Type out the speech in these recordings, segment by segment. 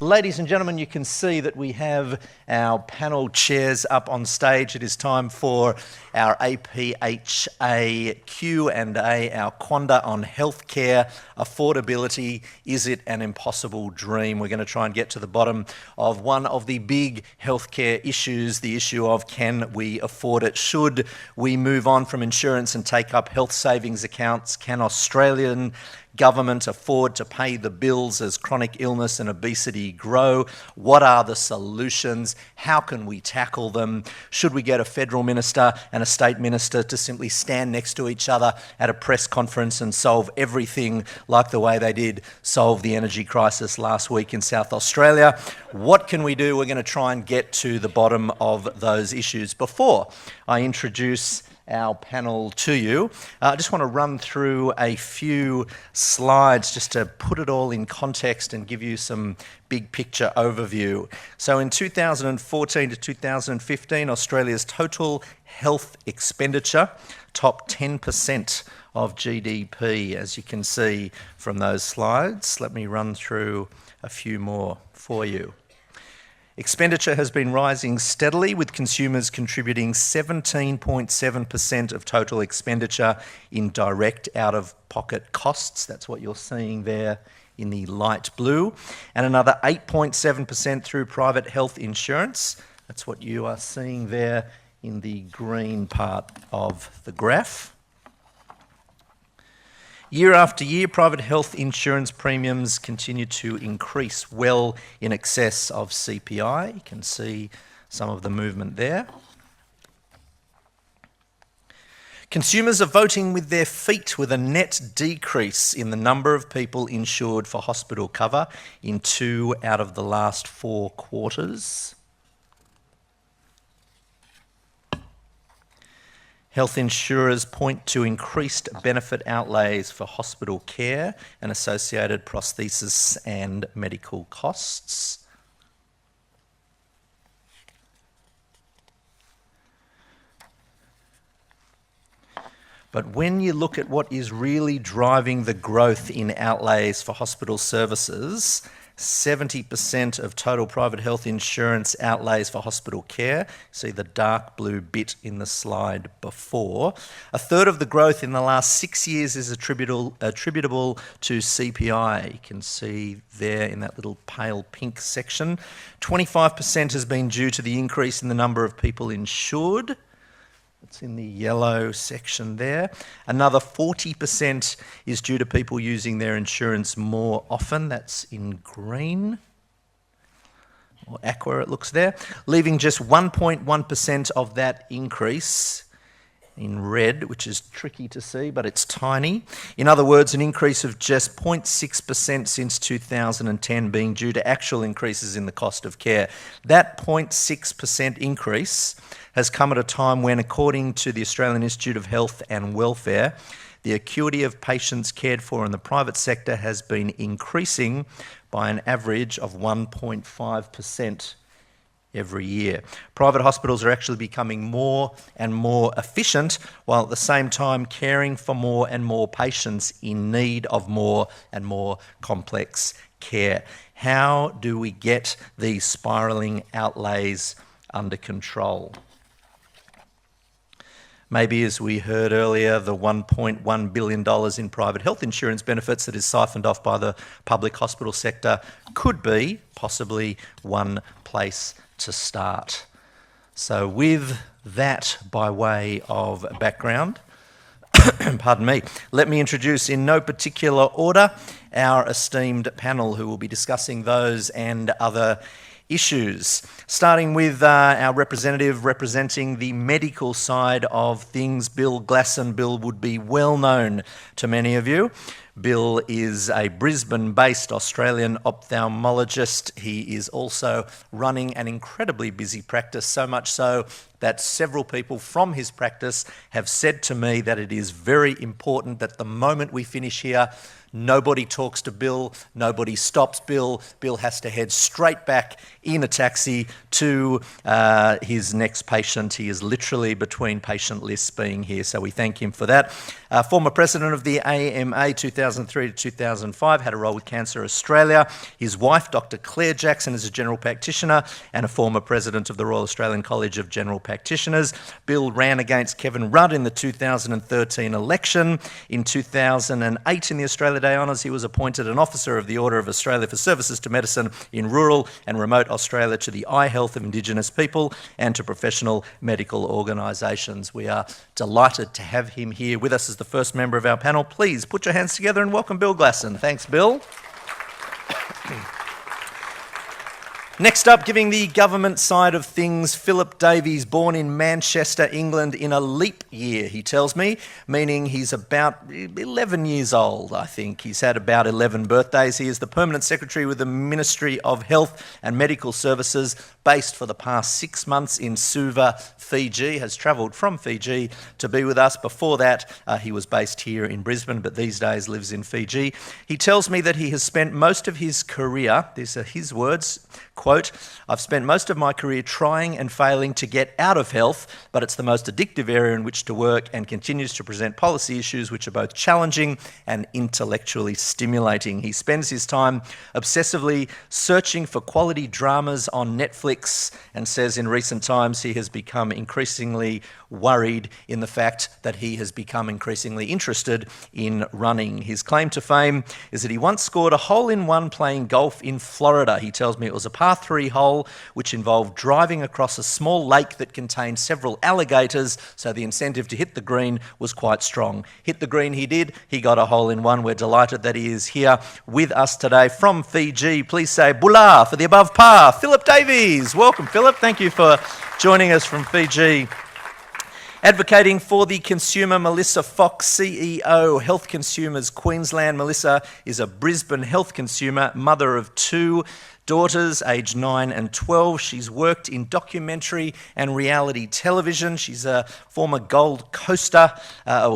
Ladies and gentlemen, you can see that we have our panel chairs up on stage. It is time for our APHA Q&A, our quanda on healthcare affordability. Is it an impossible dream? We're going to try and get to the bottom of one of the big healthcare issues, the issue of can we afford it? Should we move on from insurance and take up health savings accounts? Can Australian government afford to pay the bills as chronic illness and obesity grow? What are the solutions? How can we tackle them? Should we get a federal minister and a state minister to simply stand next to each other at a press conference and solve everything like the way they did solve the energy crisis last week in South Australia? What can we do? We're going to try and get to the bottom of those issues. Before I introduce our panel to you, I just want to run through a few slides just to put it all in context and give you some big picture overview. So in 2014 to 2015, Australia's total health expenditure topped 10% of GDP, as you can see from those slides. Let me run through a few more for you. Expenditure has been rising steadily, with consumers contributing 17.7% of total expenditure in direct out-of-pocket costs. That's what you're seeing there in the light blue. And another 8.7% through private health insurance. That's what you are seeing there in the green part of the graph. Year after year, private health insurance premiums continue to increase well in excess of CPI. You can see some of the movement there. Consumers are voting with their feet, with a net decrease in the number of people insured for hospital cover in 2 out of the last 4 quarters. Health insurers point to increased benefit outlays for hospital care and associated prosthesis and medical costs. But when you look at what is really driving the growth in outlays for hospital services, 70% of total private health insurance outlays for hospital care. See the dark blue bit in the slide before. A third of the growth in the last 6 years is attributable to CPI. You can see there in that little pale pink section. 25% has been due to the increase in the number of people insured. It's in the yellow section there. Another 40% is due to people using their insurance more often. That's in green, or aqua it looks there, leaving just 1.1% of that increase in red, which is tricky to see, but it's tiny. In other words, an increase of just 0.6% since 2010 being due to actual increases in the cost of care. That 0.6% increase has come at a time when, according to the Australian Institute of Health and Welfare, the acuity of patients cared for in the private sector has been increasing by an average of 1.5% every year. Private hospitals are actually becoming more and more efficient, while at the same time caring for more and more patients in need of more and more complex care. How do we get these spiralling outlays under control? Maybe, as we heard earlier, the $1.1 billion in private health insurance benefits that is siphoned off by the public hospital sector could be possibly one place to start. So with that by way of background, pardon me, let me introduce in no particular order our esteemed panel who will be discussing those and other issues. Starting with our representative representing the medical side of things, Bill Glasson. Bill would be well known to many of you. Bill is a Brisbane-based Australian ophthalmologist. He is also running an incredibly busy practice, so much so that several people from his practice have said to me that it is very important that the moment we finish here, nobody talks to Bill, nobody stops Bill. Bill has to head straight back in a taxi to his next patient. He is literally between patient lists being here, so we thank him for that. Former president of the AMA 2003 to 2005, had a role with Cancer Australia. His wife, Dr. Claire Jackson, is a general practitioner and a former president of the Royal Australian College of General Practitioners. Bill ran against Kevin Rudd in the 2013 election. In 2008, in the Australia Day Honours, he was appointed an Officer of the Order of Australia for services to medicine in rural and remote Australia, to the eye health of Indigenous people and to professional medical organisations. We are delighted to have him here with us as the first member of our panel. Please put your hands together and welcome Bill Glasson. Thanks, Bill. Next up, giving the government side of things, Philip Davies, born in Manchester, England in a leap year, he tells me, meaning he's about 11 years old, I think. He's had about 11 birthdays. He is the Permanent Secretary with the Ministry of Health and Medical Services, based for the past 6 months in Suva, Fiji, has travelled from Fiji to be with us. Before that, he was based here in Brisbane, but these days lives in Fiji. He tells me that he has spent most of his career, these are his words, quote, "I've spent most of my career trying and failing to get out of health, but it's the most addictive area in which to work and continues to present policy issues which are both challenging and intellectually stimulating." He spends his time obsessively searching for quality dramas on Netflix and says in recent times he has become increasingly worried in the fact that he has become increasingly interested in running. His claim to fame is that he once scored a hole-in-one playing golf in Florida. He tells me it was a par 3 hole which involved driving across a small lake that contained several alligators, so the incentive to hit the green was quite strong. Hit the green he did, he got a hole-in-one. We're delighted that he is here with us today from Fiji. Please say bula for the above par. Philip Davies. Welcome, Philip. Thank you for joining us from Fiji. Advocating for the consumer, Melissa Fox, CEO, Health Consumers Queensland. Melissa is a Brisbane health consumer, mother of 2 daughters, aged 9 and 12. She's worked in documentary and reality television. She's a former Gold Coaster,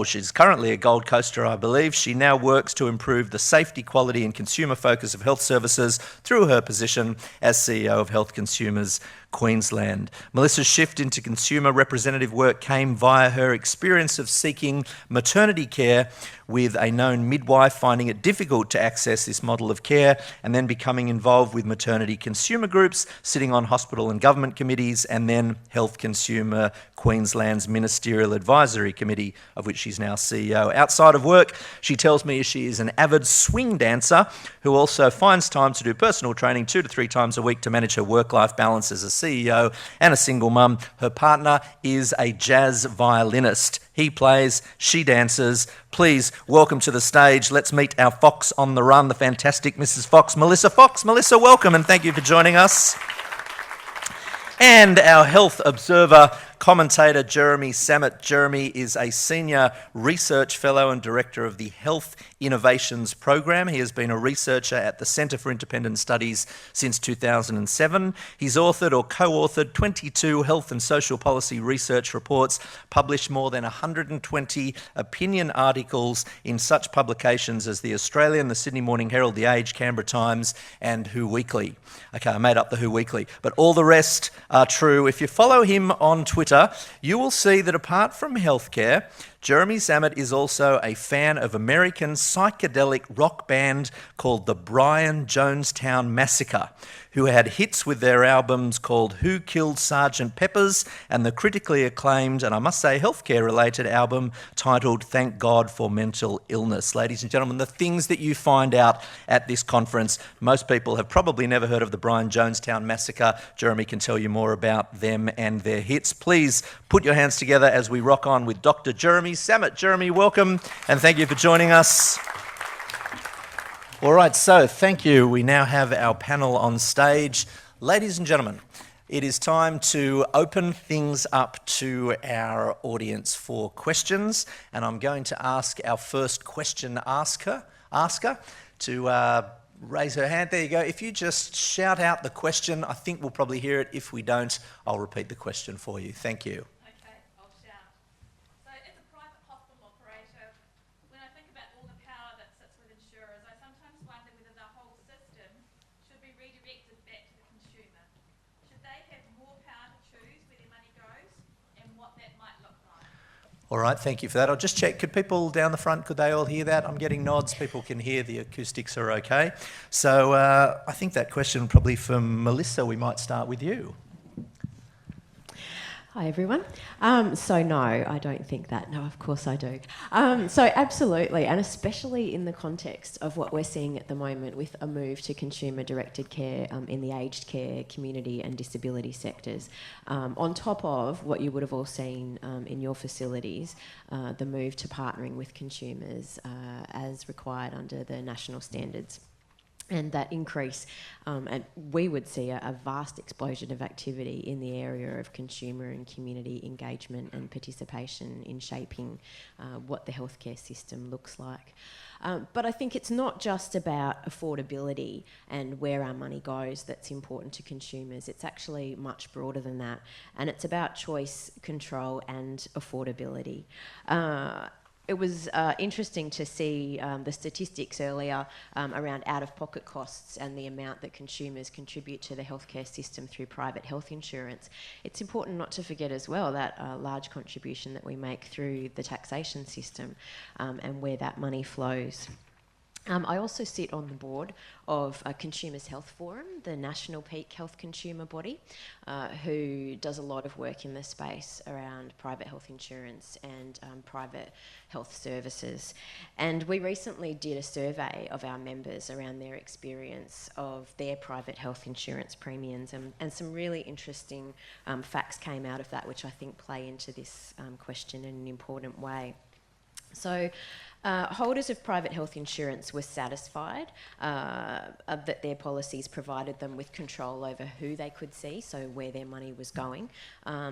she's currently a Gold Coaster, I believe. She now works to improve the safety, quality and consumer focus of health services through her position as CEO of Health Consumers Queensland. Melissa's shift into consumer representative work came via her experience of seeking maternity care with a known midwife, finding it difficult to access this model of care, and then becoming involved with maternity consumer groups, sitting on hospital and government committees, and then Health Consumer Queensland's Ministerial Advisory Committee, of which she's now CEO. Outside of work, she tells me she is an avid swing dancer who also finds time to do personal training 2 to 3 times a week to manage her work-life balance as a CEO and a single mum. Her partner is a jazz violinist. He plays, she dances. Please welcome to the stage. Let's meet our Fox on the run, the fantastic Mrs. Fox, Melissa Fox. Melissa, welcome and thank you for joining us. And our health observer commentator, Jeremy Samet. Jeremy is a senior research fellow and director of the Health Innovations Program. He has been a researcher at the Centre for Independent Studies since 2007. He's authored or co-authored 22 health and social policy research reports, published more than 120 opinion articles in such publications as The Australian, the Sydney Morning Herald, The Age, Canberra Times and Who Weekly. Okay, I made up the Who Weekly, but all the rest are true. If you follow him on Twitter, you will see that apart from healthcare, Jeremy Samet is also a fan of American psychedelic rock band called the Brian Jonestown Massacre, who had hits with their albums called Who Killed Sergeant Pepper's and the critically acclaimed, and I must say healthcare-related album titled Thank God for Mental Illness. Ladies and gentlemen, the things that you find out at this conference, most people have probably never heard of the Brian Jonestown Massacre. Jeremy can tell you more about them and their hits. Please put your hands together as we rock on with Dr. Jeremy Samet. Jeremy, welcome, and thank you for joining us. All right, so thank you. We now have our panel on stage. Ladies and gentlemen, it is time to open things up to our audience for questions, and I'm going to ask our first question asker to raise her hand. There you go. If you just shout out the question, I think we'll probably hear it. If we don't, I'll repeat the question for you. Thank you. Okay, I'll shout. So as a private hospital operator, when I think about all the power that sits with insurers, I sometimes wonder whether the whole system should be redirected back to the consumer. Should they have more power to choose where their money goes and what that might look like? All right, thank you for that. I'll just check. Could people down the front, could they all hear that? I'm getting nods. People can hear. The acoustics are okay. So I think that question probably from Melissa, we might start with you. Hi everyone. So no, I don't think that. No, of course I do. So absolutely, and especially in the context of what we're seeing at the moment with a move to consumer-directed care in the aged care, community and disability sectors, on top of what you would have all seen in your facilities, the move to partnering with consumers as required under the national standards. And that increase, and we would see a vast explosion of activity in the area of consumer and community engagement and participation in shaping what the healthcare system looks like. But I think it's not just about affordability and where our money goes that's important to consumers. It's actually much broader than that. And it's about choice, control and affordability. It was interesting to see the statistics earlier around out-of-pocket costs and the amount that consumers contribute to the healthcare system through private health insurance. It's important not to forget as well that large contribution that we make through the taxation system and where that money flows. I also sit on the board of Consumers Health Forum, the national peak health consumer body, who does a lot of work in the space around private health insurance and private health services. And we recently did a survey of our members around their experience of their private health insurance premiums, and some really interesting facts came out of that, which I think play into this question in an important way. So holders of private health insurance were satisfied that their policies provided them with control over who they could see, so where their money was going.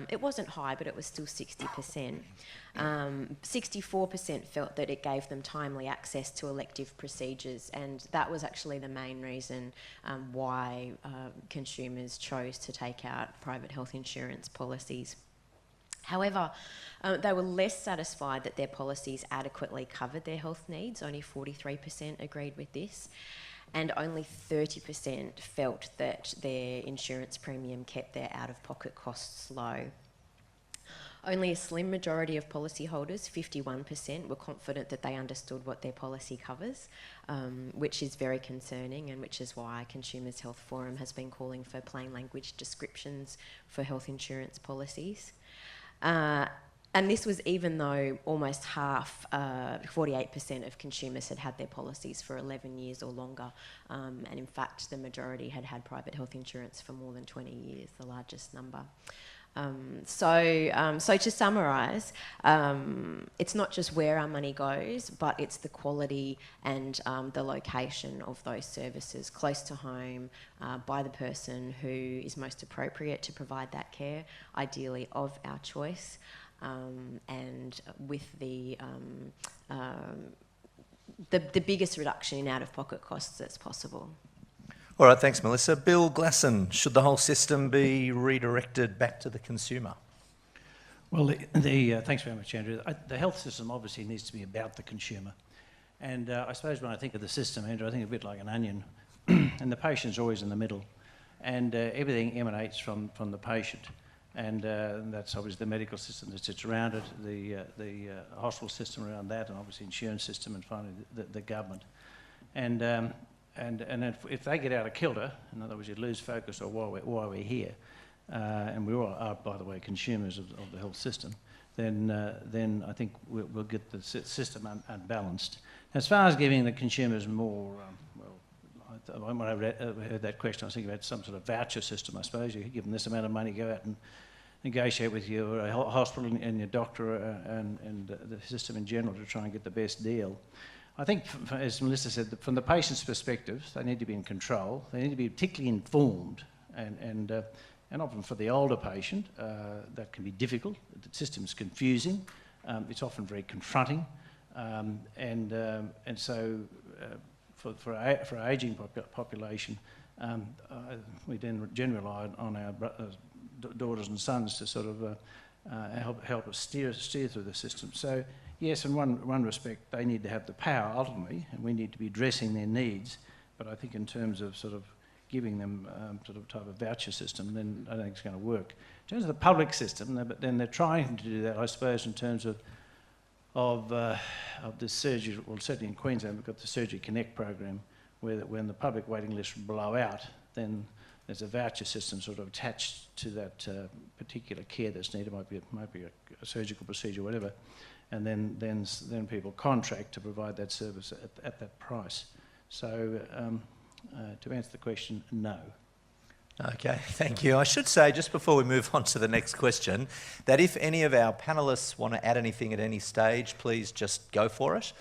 It wasn't high, but it was still 60%. 64% felt that it gave them timely access to elective procedures, and that was actually the main reason why consumers chose to take out private health insurance policies. However, they were less satisfied that their policies adequately covered their health needs. Only 43% agreed with this, and only 30% felt that their insurance premium kept their out-of-pocket costs low. Only a slim majority of policyholders, 51%, were confident that they understood what their policy covers, which is very concerning, and which is why Consumers Health Forum has been calling for plain language descriptions for health insurance policies. And this was even though almost half, 48% of consumers had had their policies for 11 years or longer. And in fact, the majority had had private health insurance for more than 20 years, the largest number. So to summarise, it's not just where our money goes, but it's the quality and the location of those services close to home by the person who is most appropriate to provide that care, ideally of our choice, and with the biggest reduction in out-of-pocket costs that's possible. All right, thanks, Melissa. Bill Glasson, should the whole system be redirected back to the consumer? Well, thanks very much, Andrew. The health system obviously needs to be about the consumer. And I suppose when I think of the system, Andrew, I think a bit like an onion, and the patient's always in the middle. And everything emanates from the patient. And that's obviously the medical system that sits around it, the hospital system around that, and obviously insurance system, and finally the government. And if they get out of kilter, in other words, you lose focus on why we're here, and we all are, by the way, consumers of the health system, then I think we'll get the system unbalanced. As far as giving the consumers more, when I heard that question, I was thinking about some sort of voucher system, I suppose. You give them this amount of money, go out and negotiate with your hospital and your doctor and the system in general to try and get the best deal. I think, as Melissa said, from the patient's perspective, they need to be in control. They need to be particularly informed, and often for the older patient, that can be difficult. The system's confusing. It's often very confronting, and so for our ageing population, we then generally rely on our daughters and sons to sort of help us steer through the system. So yes, in one respect, they need to have the power ultimately, and we need to be addressing their needs. But I think in terms of sort of giving them sort of type of voucher system, then I don't think it's going to work. In terms of the public system, but then they're trying to do that, I suppose, in terms of the surgery. Well, certainly in Queensland, we've got the Surgery Connect program, where when the public waiting lists blow out, then there's a voucher system sort of attached to that particular care that's needed. Might be a surgical procedure, whatever, and then people contract to provide that service at that price. So to answer the question, no. Okay, thank you. I should say, just before we move on to the next question, that if any of our panellists want to add anything at any stage, please just go for it.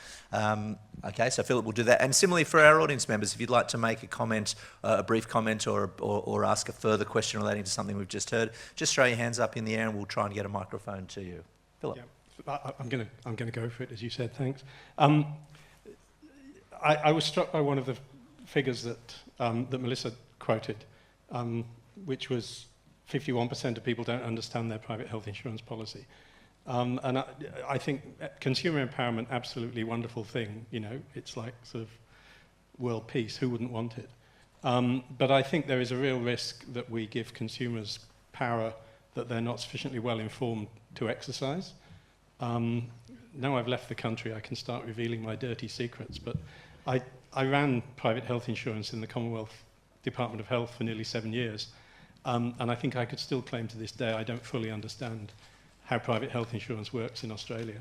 Okay, so Philip will do that. And similarly for our audience members, if you'd like to make a comment, a brief comment or ask a further question relating to something we've just heard, just throw your hands up in the air and we'll try and get a microphone to you. Philip. Yeah, I'm going to go for it, as you said, thanks. I was struck by one of the figures that Melissa quoted, which was 51% of people don't understand their private health insurance policy. And I think consumer empowerment, absolutely wonderful thing. You know, it's like sort of world peace. Who wouldn't want it? But I think there is a real risk that we give consumers power that they're not sufficiently well informed to exercise. Now I've left the country, I can start revealing my dirty secrets, but I ran private health insurance in the Commonwealth Department of Health for nearly 7 years, and I think I could still claim to this day I don't fully understand how private health insurance works in Australia.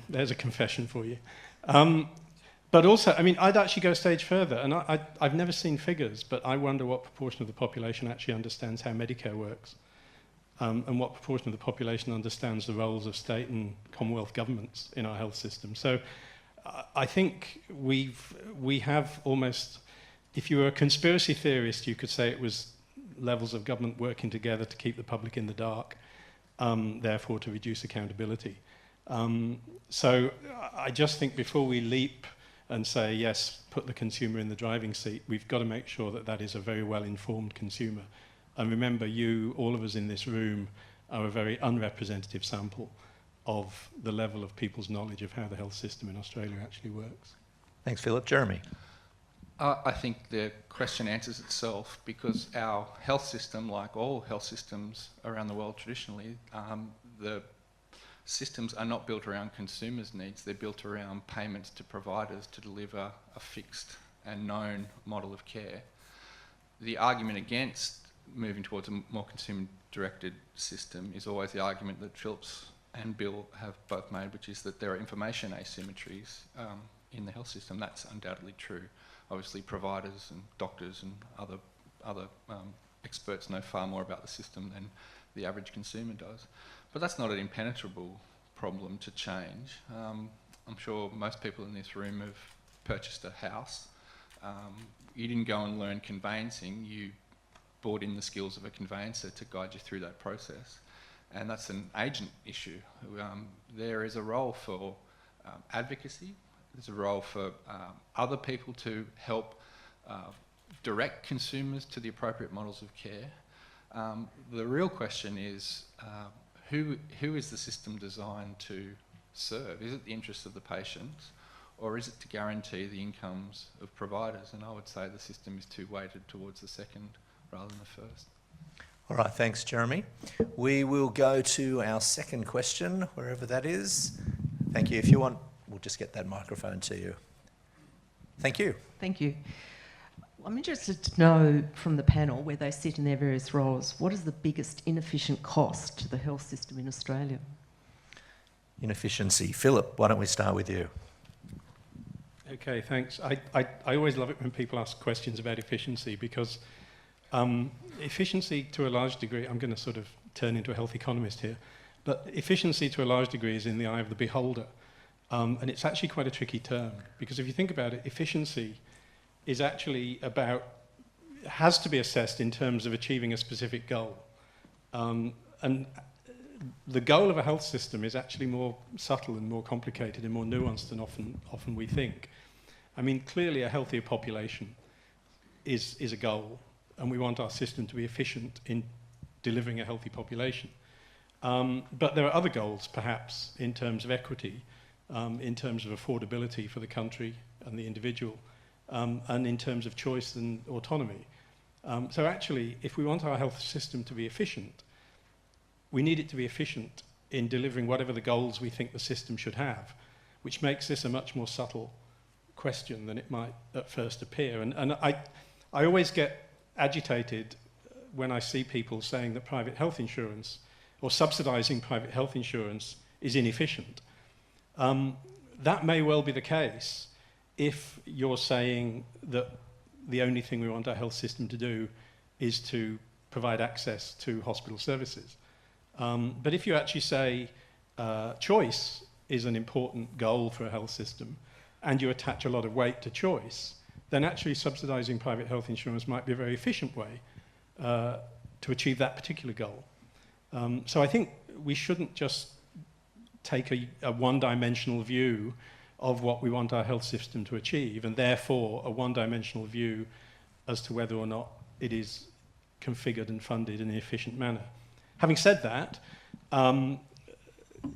There's a confession for you. But also, I mean, I'd actually go a stage further, and I've never seen figures, but I wonder what proportion of the population actually understands how Medicare works, and what proportion of the population understands the roles of state and Commonwealth governments in our health system. So I think we have almost, if you were a conspiracy theorist, you could say it was levels of government working together to keep the public in the dark, therefore to reduce accountability. So I just think before we leap and say, yes, put the consumer in the driving seat, we've got to make sure that that is a very well-informed consumer. And remember, all of us in this room, are a very unrepresentative sample of the level of people's knowledge of how the health system in Australia actually works. Thanks, Philip. Jeremy. I think the question answers itself, because our health system, like all health systems around the world traditionally, the systems are not built around consumers' needs, they're built around payments to providers to deliver a fixed and known model of care. The argument against moving towards a more consumer-directed system is always the argument that Phillips and Bill have both made, which is that there are information asymmetries in the health system. That's undoubtedly true. Obviously, providers and doctors and other experts know far more about the system than the average consumer does. But that's not an impenetrable problem to change. I'm sure most people in this room have purchased a house. You didn't go and learn conveyancing, you brought in the skills of a conveyancer to guide you through that process. And that's an agent issue. There is a role for advocacy, there's a role for other people to help direct consumers to the appropriate models of care. The real question is, who is the system designed to serve? Is it the interests of the patients, or is it to guarantee the incomes of providers? And I would say the system is too weighted towards the second rather than the first. All right, thanks, Jeremy. We will go to our second question, wherever that is. Thank you. If you want, we'll just get that microphone to you. Thank you. Thank you. I'm interested to know from the panel, where they sit in their various roles, what is the biggest inefficient cost to the health system in Australia? Inefficiency. Philip, why don't we start with you? Okay, thanks. I always love it when people ask questions about efficiency, because efficiency to a large degree, I'm going to sort of turn into a health economist here, but efficiency to a large degree is in the eye of the beholder. And it's actually quite a tricky term, because if you think about it, efficiency is actually has to be assessed in terms of achieving a specific goal. And the goal of a health system is actually more subtle and more complicated and more nuanced than often we think. I mean, clearly a healthier population is a goal, and we want our system to be efficient in delivering a healthy population. But there are other goals, perhaps, in terms of equity, in terms of affordability for the country and the individual, and in terms of choice and autonomy. So actually, if we want our health system to be efficient, we need it to be efficient in delivering whatever the goals we think the system should have, which makes this a much more subtle question than it might at first appear. And I always get agitated when I see people saying that private health insurance or subsidising private health insurance is inefficient. That may well be the case if you're saying that the only thing we want our health system to do is to provide access to hospital services. But if you actually say choice is an important goal for a health system and you attach a lot of weight to choice, then actually subsidising private health insurance might be a very efficient way to achieve that particular goal. So I think we shouldn't just take a one-dimensional view of what we want our health system to achieve, and therefore a one-dimensional view as to whether or not it is configured and funded in an efficient manner. Having said that,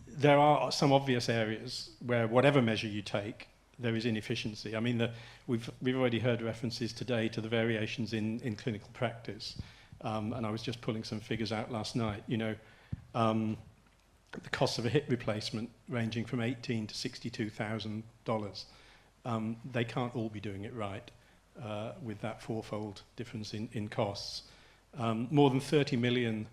there are some obvious areas where whatever measure you take, there is inefficiency. I mean, we've already heard references today to the variations in clinical practice, and I was just pulling some figures out last night. You know, the cost of a hip replacement ranging from $18,000 to $62,000. They can't all be doing it right with that fourfold difference in costs. More than 30 million,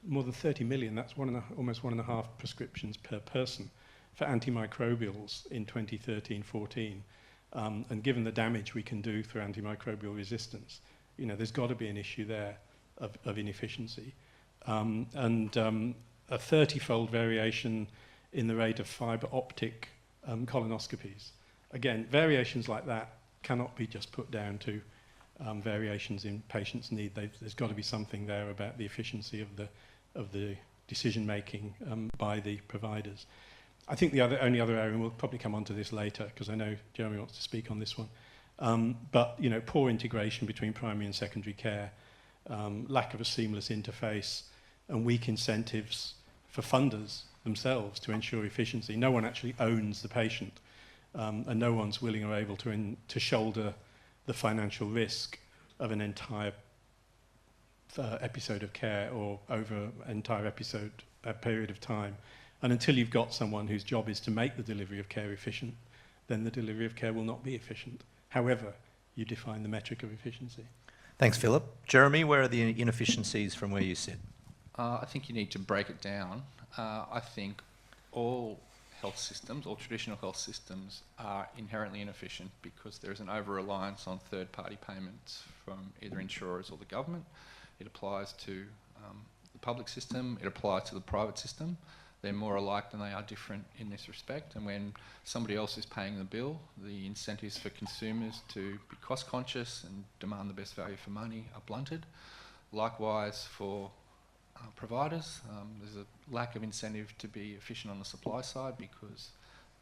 that's almost 1.5 prescriptions per person for antimicrobials in 2013-14. And given the damage we can do through antimicrobial resistance, you know, there's got to be an issue there of inefficiency. A 30-fold variation in the rate of fibre optic colonoscopies. Again, variations like that cannot be just put down to variations in patients' need. There's got to be something there about the efficiency of the decision-making by the providers. I think the only other area, and we'll probably come on to this later, because I know Jeremy wants to speak on this one, but you know, poor integration between primary and secondary care, lack of a seamless interface, and weak incentives for funders themselves to ensure efficiency. No one actually owns the patient, and no one's willing or able to shoulder the financial risk of an entire episode of care or over an entire period of time. And until you've got someone whose job is to make the delivery of care efficient, then the delivery of care will not be efficient, however you define the metric of efficiency. Thanks, Philip. Jeremy, where are the inefficiencies from where you sit? I think you need to break it down. I think all health systems, all traditional health systems, are inherently inefficient because there is an over-reliance on third-party payments from either insurers or the government. It applies to the public system, it applies to the private system. They're more alike than they are different in this respect, and when somebody else is paying the bill, the incentives for consumers to be cost-conscious and demand the best value for money are blunted. Likewise for providers, there's a lack of incentive to be efficient on the supply side because,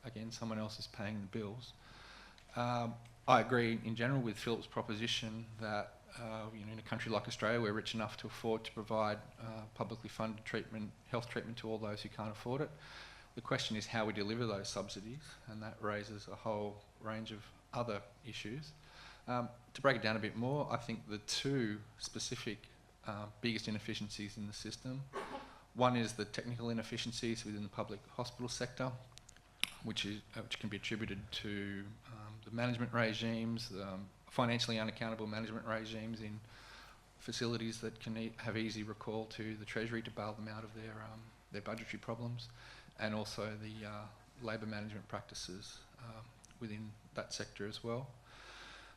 again, someone else is paying the bills. I agree in general with Philip's proposition that you know, in a country like Australia, we're rich enough to afford to provide publicly funded treatment, health treatment to all those who can't afford it. The question is how we deliver those subsidies, and that raises a whole range of other issues. To break it down a bit more, I think the two specific biggest inefficiencies in the system. One is the technical inefficiencies within the public hospital sector, which can be attributed to the management regimes, the financially unaccountable management regimes in facilities that can have easy recall to the Treasury to bail them out of their budgetary problems, and also the labour management practices within that sector as well.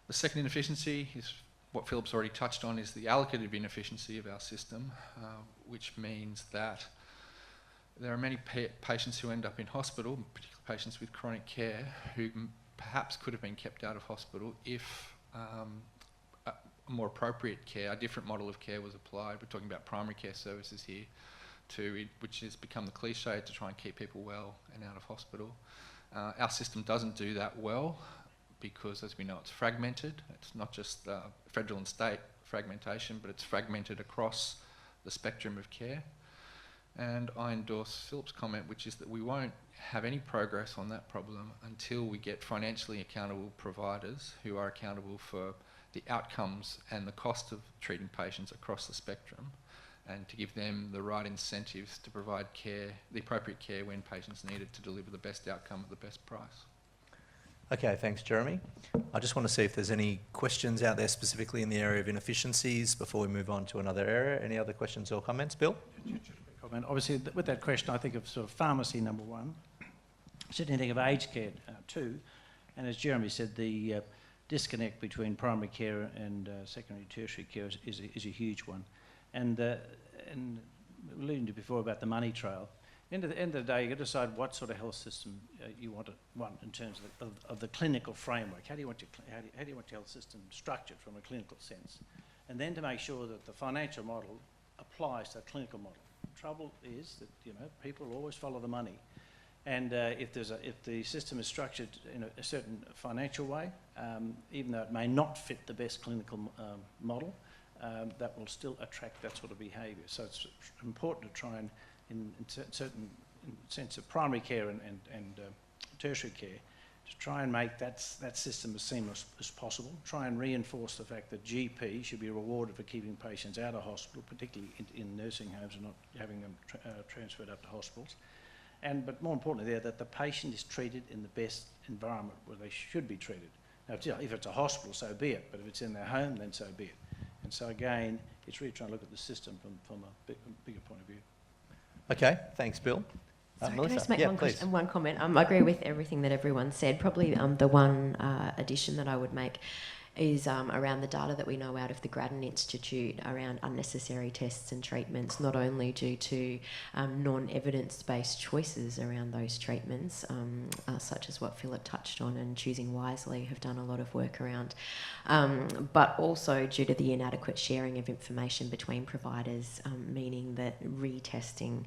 The second inefficiency is what Philip's already touched on, is the allocative inefficiency of our system, which means that there are many patients who end up in hospital, particularly patients with chronic care, who perhaps could have been kept out of hospital if a more appropriate care, a different model of care was applied. We're talking about primary care services here, which has become the cliche to try and keep people well and out of hospital. Our system doesn't do that well because, as we know, it's fragmented. It's not just federal and state fragmentation, but it's fragmented across the spectrum of care. And I endorse Philip's comment, which is that we won't have any progress on that problem until we get financially accountable providers who are accountable for the outcomes and the cost of treating patients across the spectrum, and to give them the right incentives to provide care, the appropriate care when patients need it to deliver the best outcome at the best price. Okay, thanks, Jeremy. I just want to see if there's any questions out there specifically in the area of inefficiencies before we move on to another area. Any other questions or comments? Bill? Comment. Obviously, with that question, I think of sort of pharmacy, number one. Certainly think of aged care, two. And as Jeremy said, the disconnect between primary care and secondary tertiary care is a huge one. And alluding to before about the money trail, end of the day, you've got to decide what sort of health system you want in terms of the clinical framework. How do you want your health system structured from a clinical sense? And then to make sure that the financial model applies to the clinical model. The trouble is that, you know, people always follow the money. And if the system is structured in a certain financial way, even though it may not fit the best clinical model, that will still attract that sort of behaviour. So it's important to try and, in certain sense of primary care and tertiary care, to try and make that system as seamless as possible. Try and reinforce the fact that GP should be rewarded for keeping patients out of hospital, particularly in nursing homes, and not having them transferred up to hospitals. But more importantly that the patient is treated in the best environment where they should be treated. Now, if it's a hospital, so be it, but if it's in their home, then so be it. And so again, it's really trying to look at the system from a bigger point of view. Okay, thanks, Bill. Sorry, can I Melissa? just make Yeah, one, please. one comment? I agree with everything that everyone said. Probably the one addition that I would make is around the data that we know out of the Grattan Institute around unnecessary tests and treatments, not only due to non-evidence-based choices around those treatments, such as what Philip touched on, and Choosing Wisely have done a lot of work around, but also due to the inadequate sharing of information between providers, meaning that retesting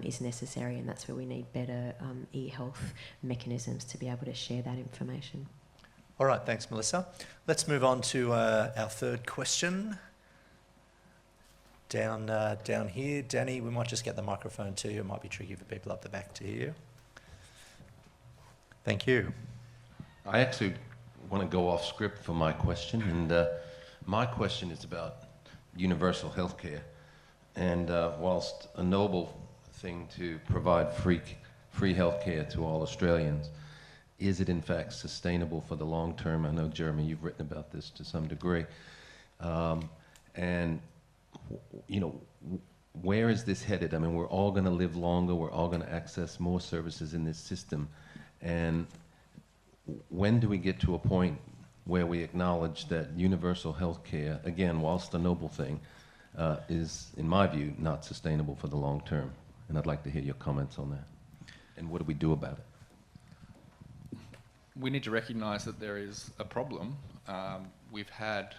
is necessary, and that's where we need better e-health mechanisms to be able to share that information. All right, thanks, Melissa. Let's move on to our third question. Down here. Danny, we might just get the microphone to you. It might be tricky for people up the back to hear you. Thank you. I actually want to go off script for my question, and my question is about universal healthcare. And whilst a noble thing to provide free healthcare to all Australians, is it in fact sustainable for the long term? I know, Jeremy, you've written about this to some degree. And, you know, where is this headed? I mean, we're all going to live longer. We're all going to access more services in this system. And when do we get to a point where we acknowledge that universal health care, again, whilst a noble thing, is, in my view, not sustainable for the long term? And I'd like to hear your comments on that. And what do we do about it? We need to recognise that there is a problem. We've had,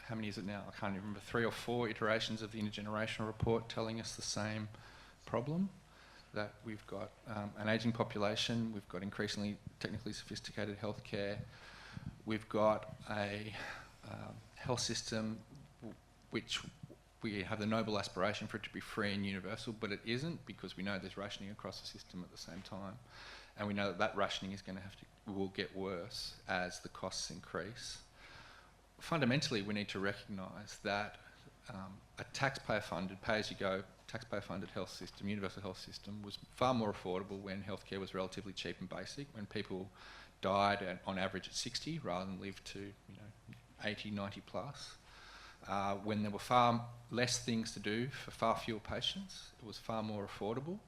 how many is it now? I can't even remember, 3 or 4 iterations of the intergenerational report telling us the same problem, that we've got an ageing population, we've got increasingly technically sophisticated healthcare, we've got a health system which we have the noble aspiration for it to be free and universal, but it isn't, because we know there's rationing across the system at the same time. And we know that that rationing is going to will get worse as the costs increase. Fundamentally, we need to recognise that a taxpayer-funded, pay-as-you-go, taxpayer-funded health system, universal health system, was far more affordable when healthcare was relatively cheap and basic, when people died on average at 60 rather than lived to 80, 90 plus. When there were far less things to do for far fewer patients, it was far more affordable.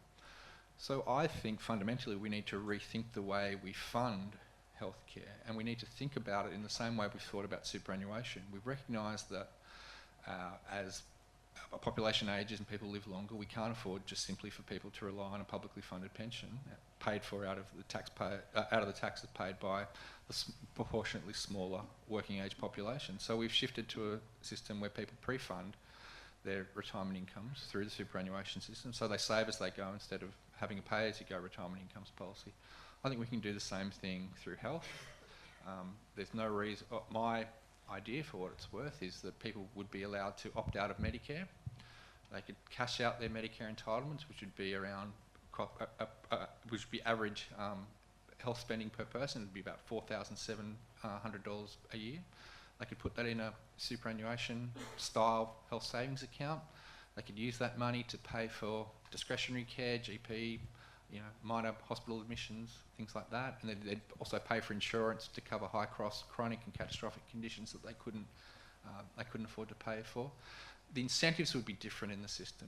So I think fundamentally we need to rethink the way we fund healthcare, and we need to think about it in the same way we've thought about superannuation. We've recognised that as a population ages and people live longer, we can't afford just simply for people to rely on a publicly funded pension paid for out of the taxes paid by the proportionately smaller working age population. So we've shifted to a system where people pre-fund their retirement incomes through the superannuation system, so they save as they go instead of having a pay-as-you-go retirement incomes policy. I think we can do the same thing through health. There's no reason. My idea, for what it's worth, is that people would be allowed to opt out of Medicare. They could cash out their Medicare entitlements, which would be around, which would be average health spending per person. It'd be about $4,700 a year. They could put that in a superannuation style health savings account. They could use that money to pay for discretionary care, GP, minor hospital admissions, things like that. And they'd also pay for insurance to cover high-cost chronic and catastrophic conditions that they couldn't afford to pay for. The incentives would be different in the system.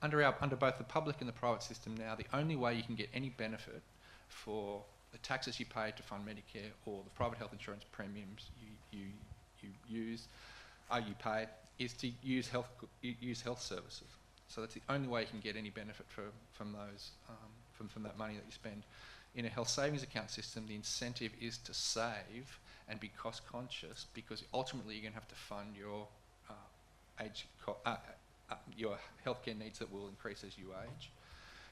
Under both the public and the private system now, the only way you can get any benefit for the taxes you pay to fund Medicare or the private health insurance premiums you pay is to use health services. So that's the only way you can get any benefit from those from that money that you spend. In a health savings account system, the incentive is to save and be cost conscious, because ultimately you're going to have to fund your your healthcare needs that will increase as you age.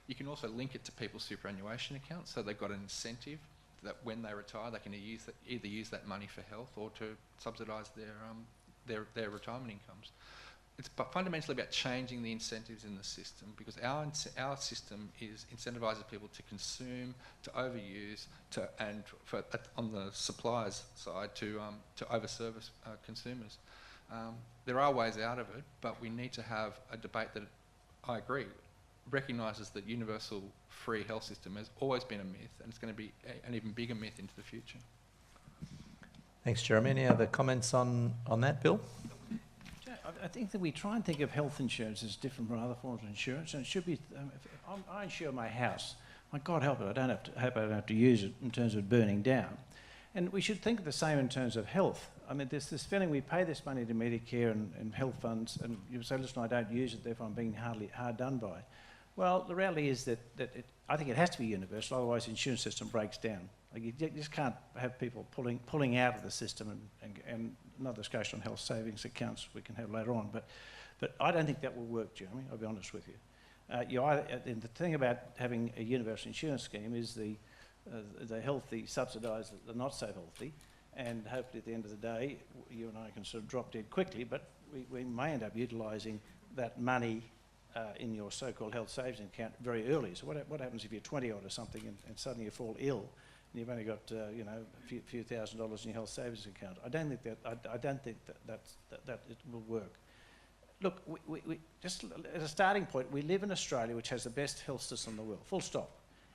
You can also link it to people's superannuation accounts, so they've got an incentive that when they retire, they can either use that money for health or to subsidise their retirement incomes. It's fundamentally about changing the incentives in the system, because our system incentivises people to consume, to overuse, on the suppliers' side to overservice consumers. There are ways out of it, but we need to have a debate that, I agree, recognises that universal free health system has always been a myth, and it's going to be an even bigger myth into the future. Thanks, Jeremy. Any other comments on that, Bill? I think that we try and think of health insurance as different from other forms of insurance, and it should be. I insure my house. My God help it, I hope I don't have to use it in terms of burning down. And we should think of the same in terms of health. I mean, there's this feeling we pay this money to Medicare and health funds, and you say, listen, I don't use it, therefore I'm being hard done by. Well, the reality is that I think it has to be universal, otherwise the insurance system breaks down. Like, you just can't have people pulling out of the system, and another discussion on health savings accounts we can have later on. But I don't think that will work, Jeremy, I'll be honest with you. And the thing about having a universal insurance scheme is the healthy subsidise the not so healthy, and hopefully at the end of the day, you and I can sort of drop dead quickly, but we may end up utilising that money in your so-called health savings account very early. So what happens if you're 20-odd or something and suddenly you fall ill and you've only got a few $1,000s in your health savings account? I don't think that it will work. Look, we just as a starting point, we live in Australia, which has the best health system in the world, full stop.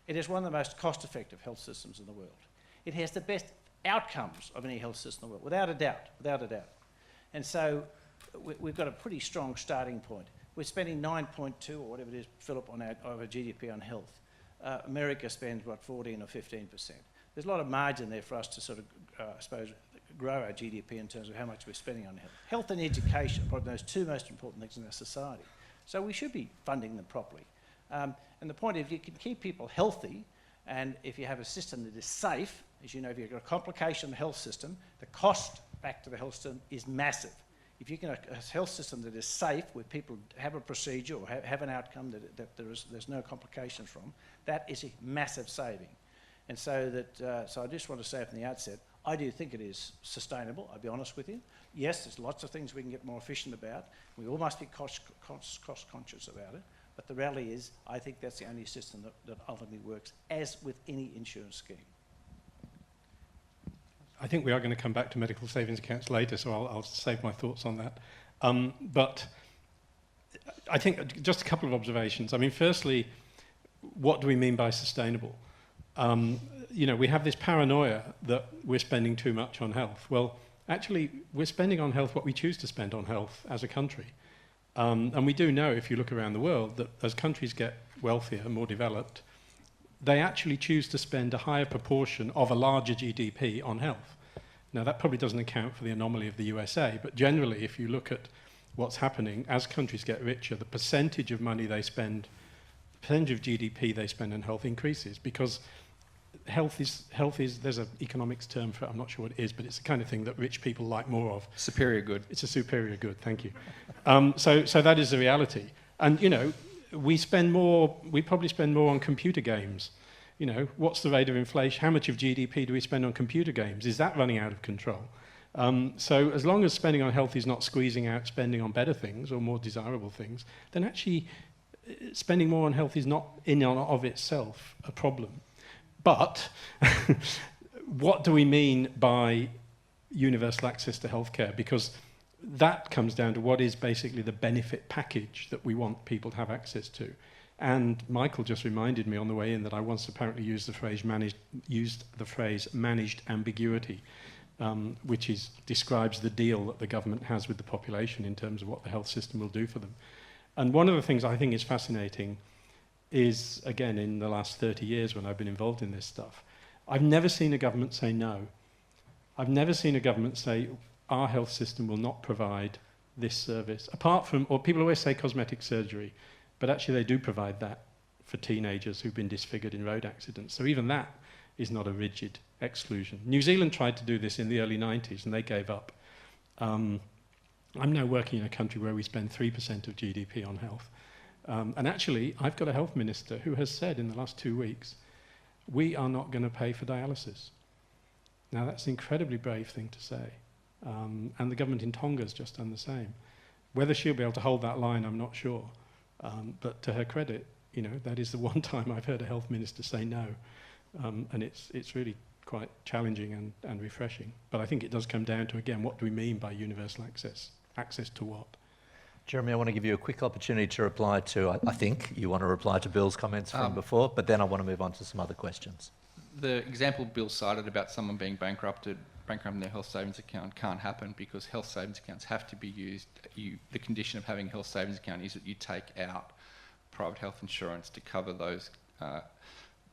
It is one of the most cost-effective health systems in the world. It has the best outcomes of any health system in the world, without a doubt. And so we've got a pretty strong starting point. We're spending 9.2 or whatever it is, Philip, on our GDP on health. America spends, 14 or 15%. There's a lot of margin there for us to sort of, I suppose, grow our GDP in terms of how much we're spending on health. Health and education are probably those two most important things in our society. So we should be funding them properly. And the point is, if you can keep people healthy, and if you have a system that is safe, as you know, if you've got a complication in the health system, the cost back to the health system is massive. If you can have a health system that is safe, where people have a procedure or have an outcome that there's no complications from, that is a massive saving. And so so I just want to say from the outset, I do think it is sustainable, I'll be honest with you. Yes, there's lots of things we can get more efficient about. We all must be cost conscious about it. But the reality is, I think that's the only system that ultimately works, as with any insurance scheme. I think we are going to come back to medical savings accounts later, so I'll save my thoughts on that. But I think just a couple of observations. I mean, firstly, what do we mean by sustainable? We have this paranoia that we're spending too much on health. Well, actually, we're spending on health what we choose to spend on health as a country. And we do know, if you look around the world, that as countries get wealthier, more developed, they actually choose to spend a higher proportion of a larger GDP on health. Now, that probably doesn't account for the anomaly of the USA, but generally, if you look at what's happening, as countries get richer, the percentage of money they spend, the percentage of GDP they spend on health increases, because health is, there's an economics term for it, I'm not sure what it is, but it's the kind of thing that rich people like more of. Superior good. It's a superior good, thank you. So that is the reality. And, we probably spend more on computer games You know, what's the rate of inflation? How much of GDP do we spend on computer games? Is that running out of control? So as long as spending on health is not squeezing out spending on better things or more desirable things, then actually spending more on health is not in and of itself a problem. But what do we mean by universal access to healthcare? Because that comes down to what is basically the benefit package that we want people to have access to. And Michael just reminded me on the way in that I once apparently used the phrase managed ambiguity, which describes the deal that the government has with the population in terms of what the health system will do for them. And one of the things I think is fascinating is, again, in the last 30 years when I've been involved in this stuff, I've never seen a government say no. I've never seen a government say, our health system will not provide this service. Apart from, or people always say cosmetic surgery, but actually they do provide that for teenagers who've been disfigured in road accidents. So even that is not a rigid exclusion. New Zealand tried to do this in the early 90s and they gave up. I'm now working in a country where we spend 3% of GDP on health. And actually, I've got a health minister who has said in the last 2 weeks, we are not going to pay for dialysis. Now, that's an incredibly brave thing to say. And the government in Tonga has just done the same. Whether she'll be able to hold that line, I'm not sure. But to her credit, you know, that is the one time I've heard a health minister say no. And it's really quite challenging and refreshing. But I think it does come down to, again, what do we mean by universal access? Access to what? Jeremy, I want to give you a quick opportunity to reply to, I think you want to reply to Bill's comments from before, but then I want to move on to some other questions. The example Bill cited about someone being bankrupting their health savings account can't happen because health savings accounts have to be used. The condition of having a health savings account is that you take out private health insurance to cover those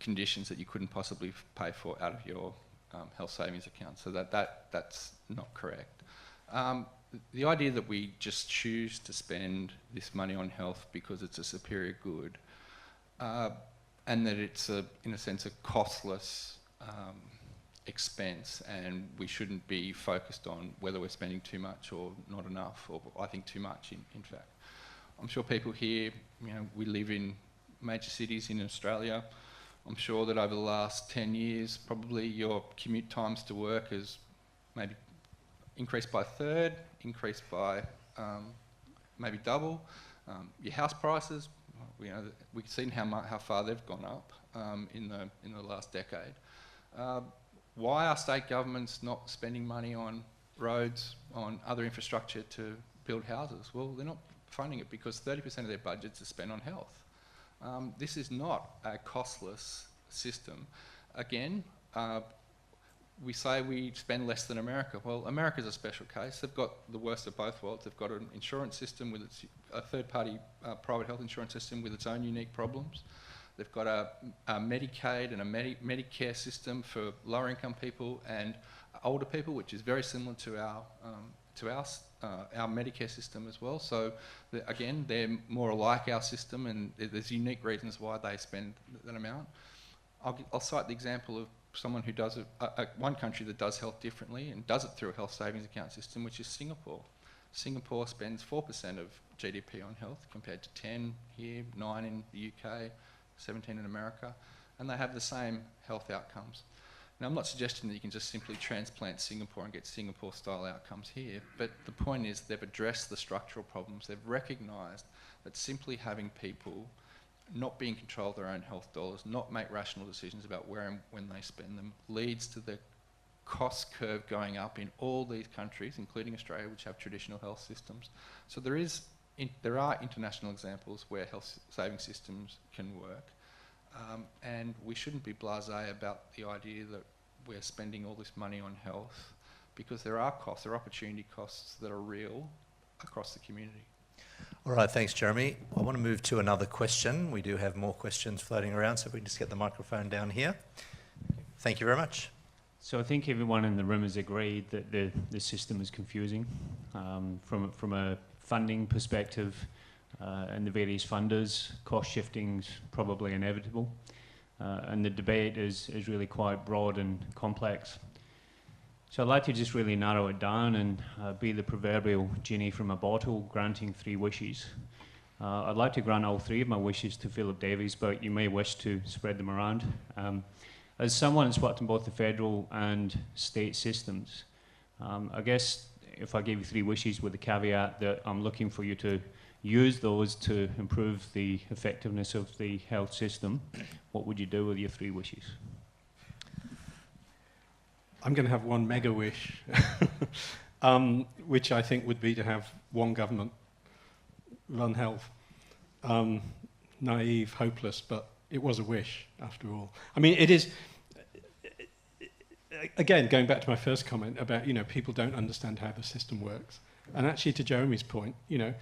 conditions that you couldn't possibly pay for out of your health savings account. So that's not correct. The idea that we just choose to spend this money on health because it's a superior good and that it's, in a sense, a costless expense and we shouldn't be focused on whether we're spending too much or not enough, or I think too much, in fact. I'm sure people here, you know, we live in major cities in Australia. I'm sure that over the last 10 years, probably your commute times to work has maybe increased by a third, increased by maybe double. Your house prices, you know, we've seen how far they've gone up in the last decade. Why are state governments not spending money on roads, on other infrastructure to build houses? Well, they're not funding it because 30% of their budgets are spent on health. This is not a costless system. Again, we say we spend less than America. Well, America's a special case. They've got the worst of both worlds. They've got an insurance system with a third-party private health insurance system with its own unique problems. They've got a Medicaid and a Medicare system for lower-income people and older people, which is very similar to our Medicare system as well. So again, they're more alike our system, and there's unique reasons why they spend that amount. I'll cite the example of someone who does one country that does health differently and does it through a health savings account system, which is Singapore. Singapore spends 4% of GDP on health compared to 10 here, 9 in the UK, 17 in America, and they have the same health outcomes. Now, I'm not suggesting that you can just simply transplant Singapore and get Singapore-style outcomes here, but the point is they've addressed the structural problems. They've recognised that simply having people not be in control of their own health dollars, not make rational decisions about where and when they spend them, leads to the cost curve going up in all these countries, including Australia, which have traditional health systems. So there are international examples where health saving systems can work. And we shouldn't be blasé about the idea that we're spending all this money on health, because there are costs, there are opportunity costs that are real across the community. All right, thanks, Jeremy. I want to move to another question. We do have more questions floating around, so if we can just get the microphone down here. Thank you very much. So I think everyone in the room has agreed that the system is confusing from a funding perspective. And the various funders, cost shifting's probably inevitable, and the debate is really quite broad and complex. So I'd like to just really narrow it down and be the proverbial genie from a bottle, granting 3 wishes. I'd like to grant all three of my wishes to Philip Davies, but you may wish to spread them around. As someone that's worked in both the federal and state systems, I guess if I gave you three wishes with the caveat that I'm looking for you to use those to improve the effectiveness of the health system, what would you do with your three wishes? I'm going to have one mega wish, which I think would be to have one government run health. Naive, hopeless, but it was a wish after all. I mean, it is, again, going back to my first comment about, you know, people don't understand how the system works. And actually, to Jeremy's point, you know,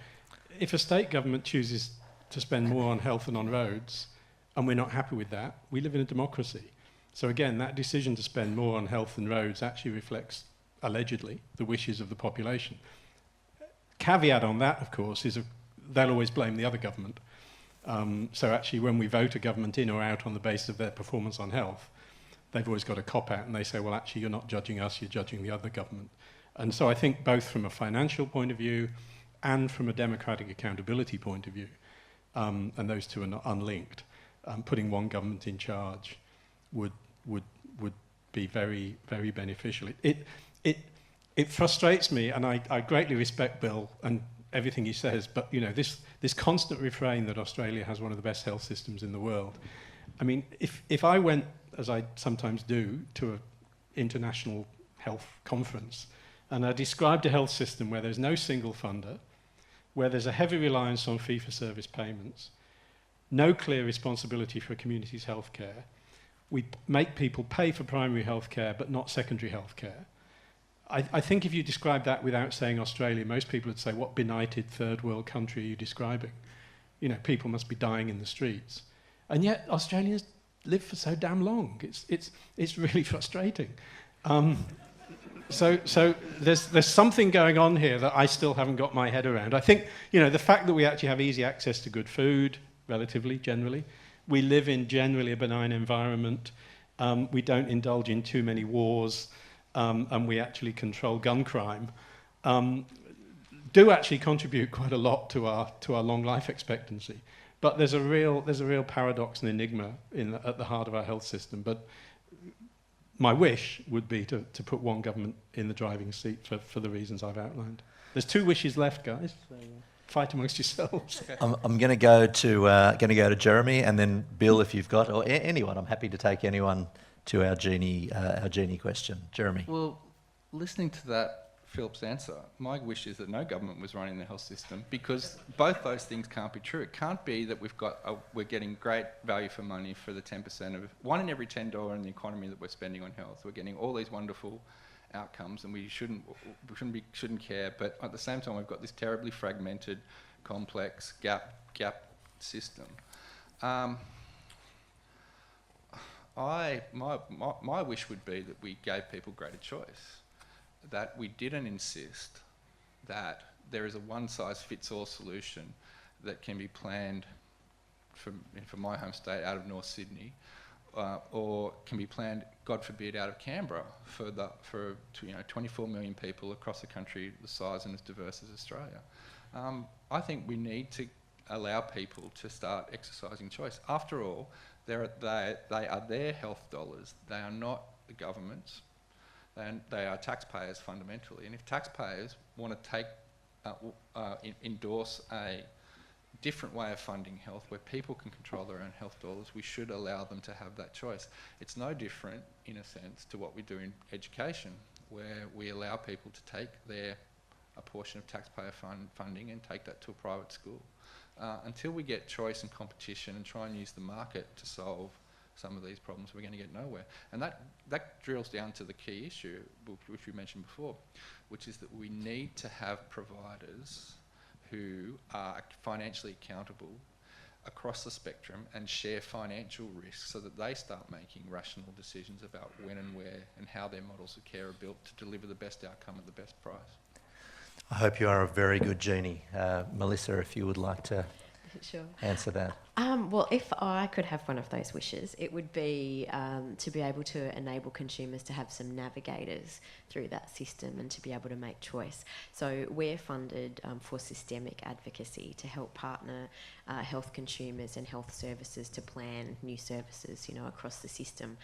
if a state government chooses to spend more on health and on roads, and we're not happy with that, we live in a democracy. So again, that decision to spend more on health and roads actually reflects, allegedly, the wishes of the population. Caveat on that, of course, is they'll always blame the other government. So actually, when we vote a government in or out on the basis of their performance on health, they've always got a cop-out, and they say, well, actually, you're not judging us, you're judging the other government. And so I think both from a financial point of view and from a democratic accountability point of view, and those two are not unlinked, putting one government in charge would be very, very beneficial. It frustrates me, and I greatly respect Bill and everything he says, but you know, this constant refrain that Australia has one of the best health systems in the world. I mean, if I went, as I sometimes do, to an international health conference, and I described a health system where there's no single funder, where there's a heavy reliance on fee-for-service payments, no clear responsibility for communities' health care, we make people pay for primary health care but not secondary health care. I think if you describe that without saying Australia, most people would say, what benighted third world country are you describing? You know, people must be dying in the streets. And yet Australians live for so damn long. It's really frustrating. So there's something going on here that I still haven't got my head around. I think, you know, the fact that we actually have easy access to good food, relatively, generally, we live in generally a benign environment, we don't indulge in too many wars, and we actually control gun crime, do actually contribute quite a lot to our long life expectancy. But there's a real paradox and enigma at the heart of our health system. But my wish would be to put one government in the driving seat for the reasons I've outlined. There's two wishes left, guys. So fight amongst yourselves. Okay. I'm going to go to Jeremy, and then Bill, if you've got, or anyone. I'm happy to take anyone to our genie question. Jeremy. Well, listening to that, Philip's answer, my wish is that no government was running the health system, because both those things can't be true. It can't be that we're getting great value for money for the 10% of one in every $10 in the economy that we're spending on health. We're getting all these wonderful outcomes, and we shouldn't care. But at the same time, we've got this terribly fragmented, complex gap system. My wish would be that we gave people greater choice, that we didn't insist that there is a one-size-fits-all solution that can be planned for my home state out of North Sydney, or can be planned, God forbid, out of Canberra for 24 million people across a country the size and as diverse as Australia. I think we need to allow people to start exercising choice. After all, they are their health dollars. They are not the government's. They are taxpayers fundamentally. And if taxpayers want to endorse a different way of funding health where people can control their own health dollars, we should allow them to have that choice. It's no different, in a sense, to what we do in education, where we allow people to take a portion of taxpayer funding and take that to a private school. Until we get choice and competition and try and use the market to solve some of these problems, we're going to get nowhere. And that drills down to the key issue, which we mentioned before, which is that we need to have providers who are financially accountable across the spectrum and share financial risks so that they start making rational decisions about when and where and how their models of care are built to deliver the best outcome at the best price. I hope you are a very good genie. Melissa, if you would like to Sure. answer that? Well, if I could have one of those wishes, it would be to be able to enable consumers to have some navigators through that system and to be able to make choice. So we're funded for systemic advocacy to help partner health consumers and health services to plan new services, across the system.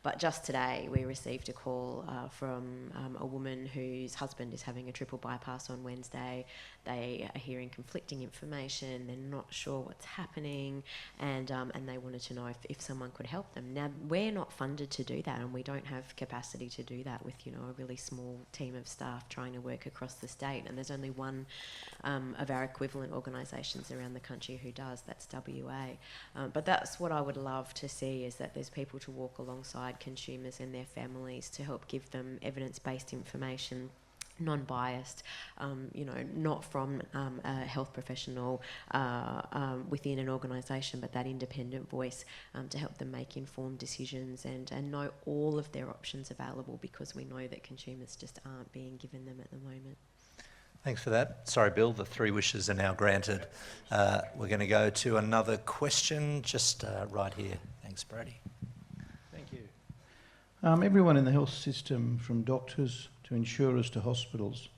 But just today, we received a call from a woman whose husband is having a triple bypass on Wednesday. They are hearing conflicting information. They're not sure what's happening, and they wanted to know if someone could help them. Now, we're not funded to do that, and we don't have capacity to do that with a really small team of staff trying to work across the state. And there's only one of our equivalent organisations around the country who does. That's WA. But that's what I would love to see, is that there's people to walk alongside consumers and their families to help give them evidence-based information, non-biased, not from a health professional within an organisation, but that independent voice to help them make informed decisions and know all of their options available, because we know that consumers just aren't being given them at the moment. Thanks for that. Sorry, Bill, the 3 wishes are now granted. We're going to go to another question just right here. Thanks, Brady. Thank you. Everyone in the health system, from doctors to insurers to hospitals,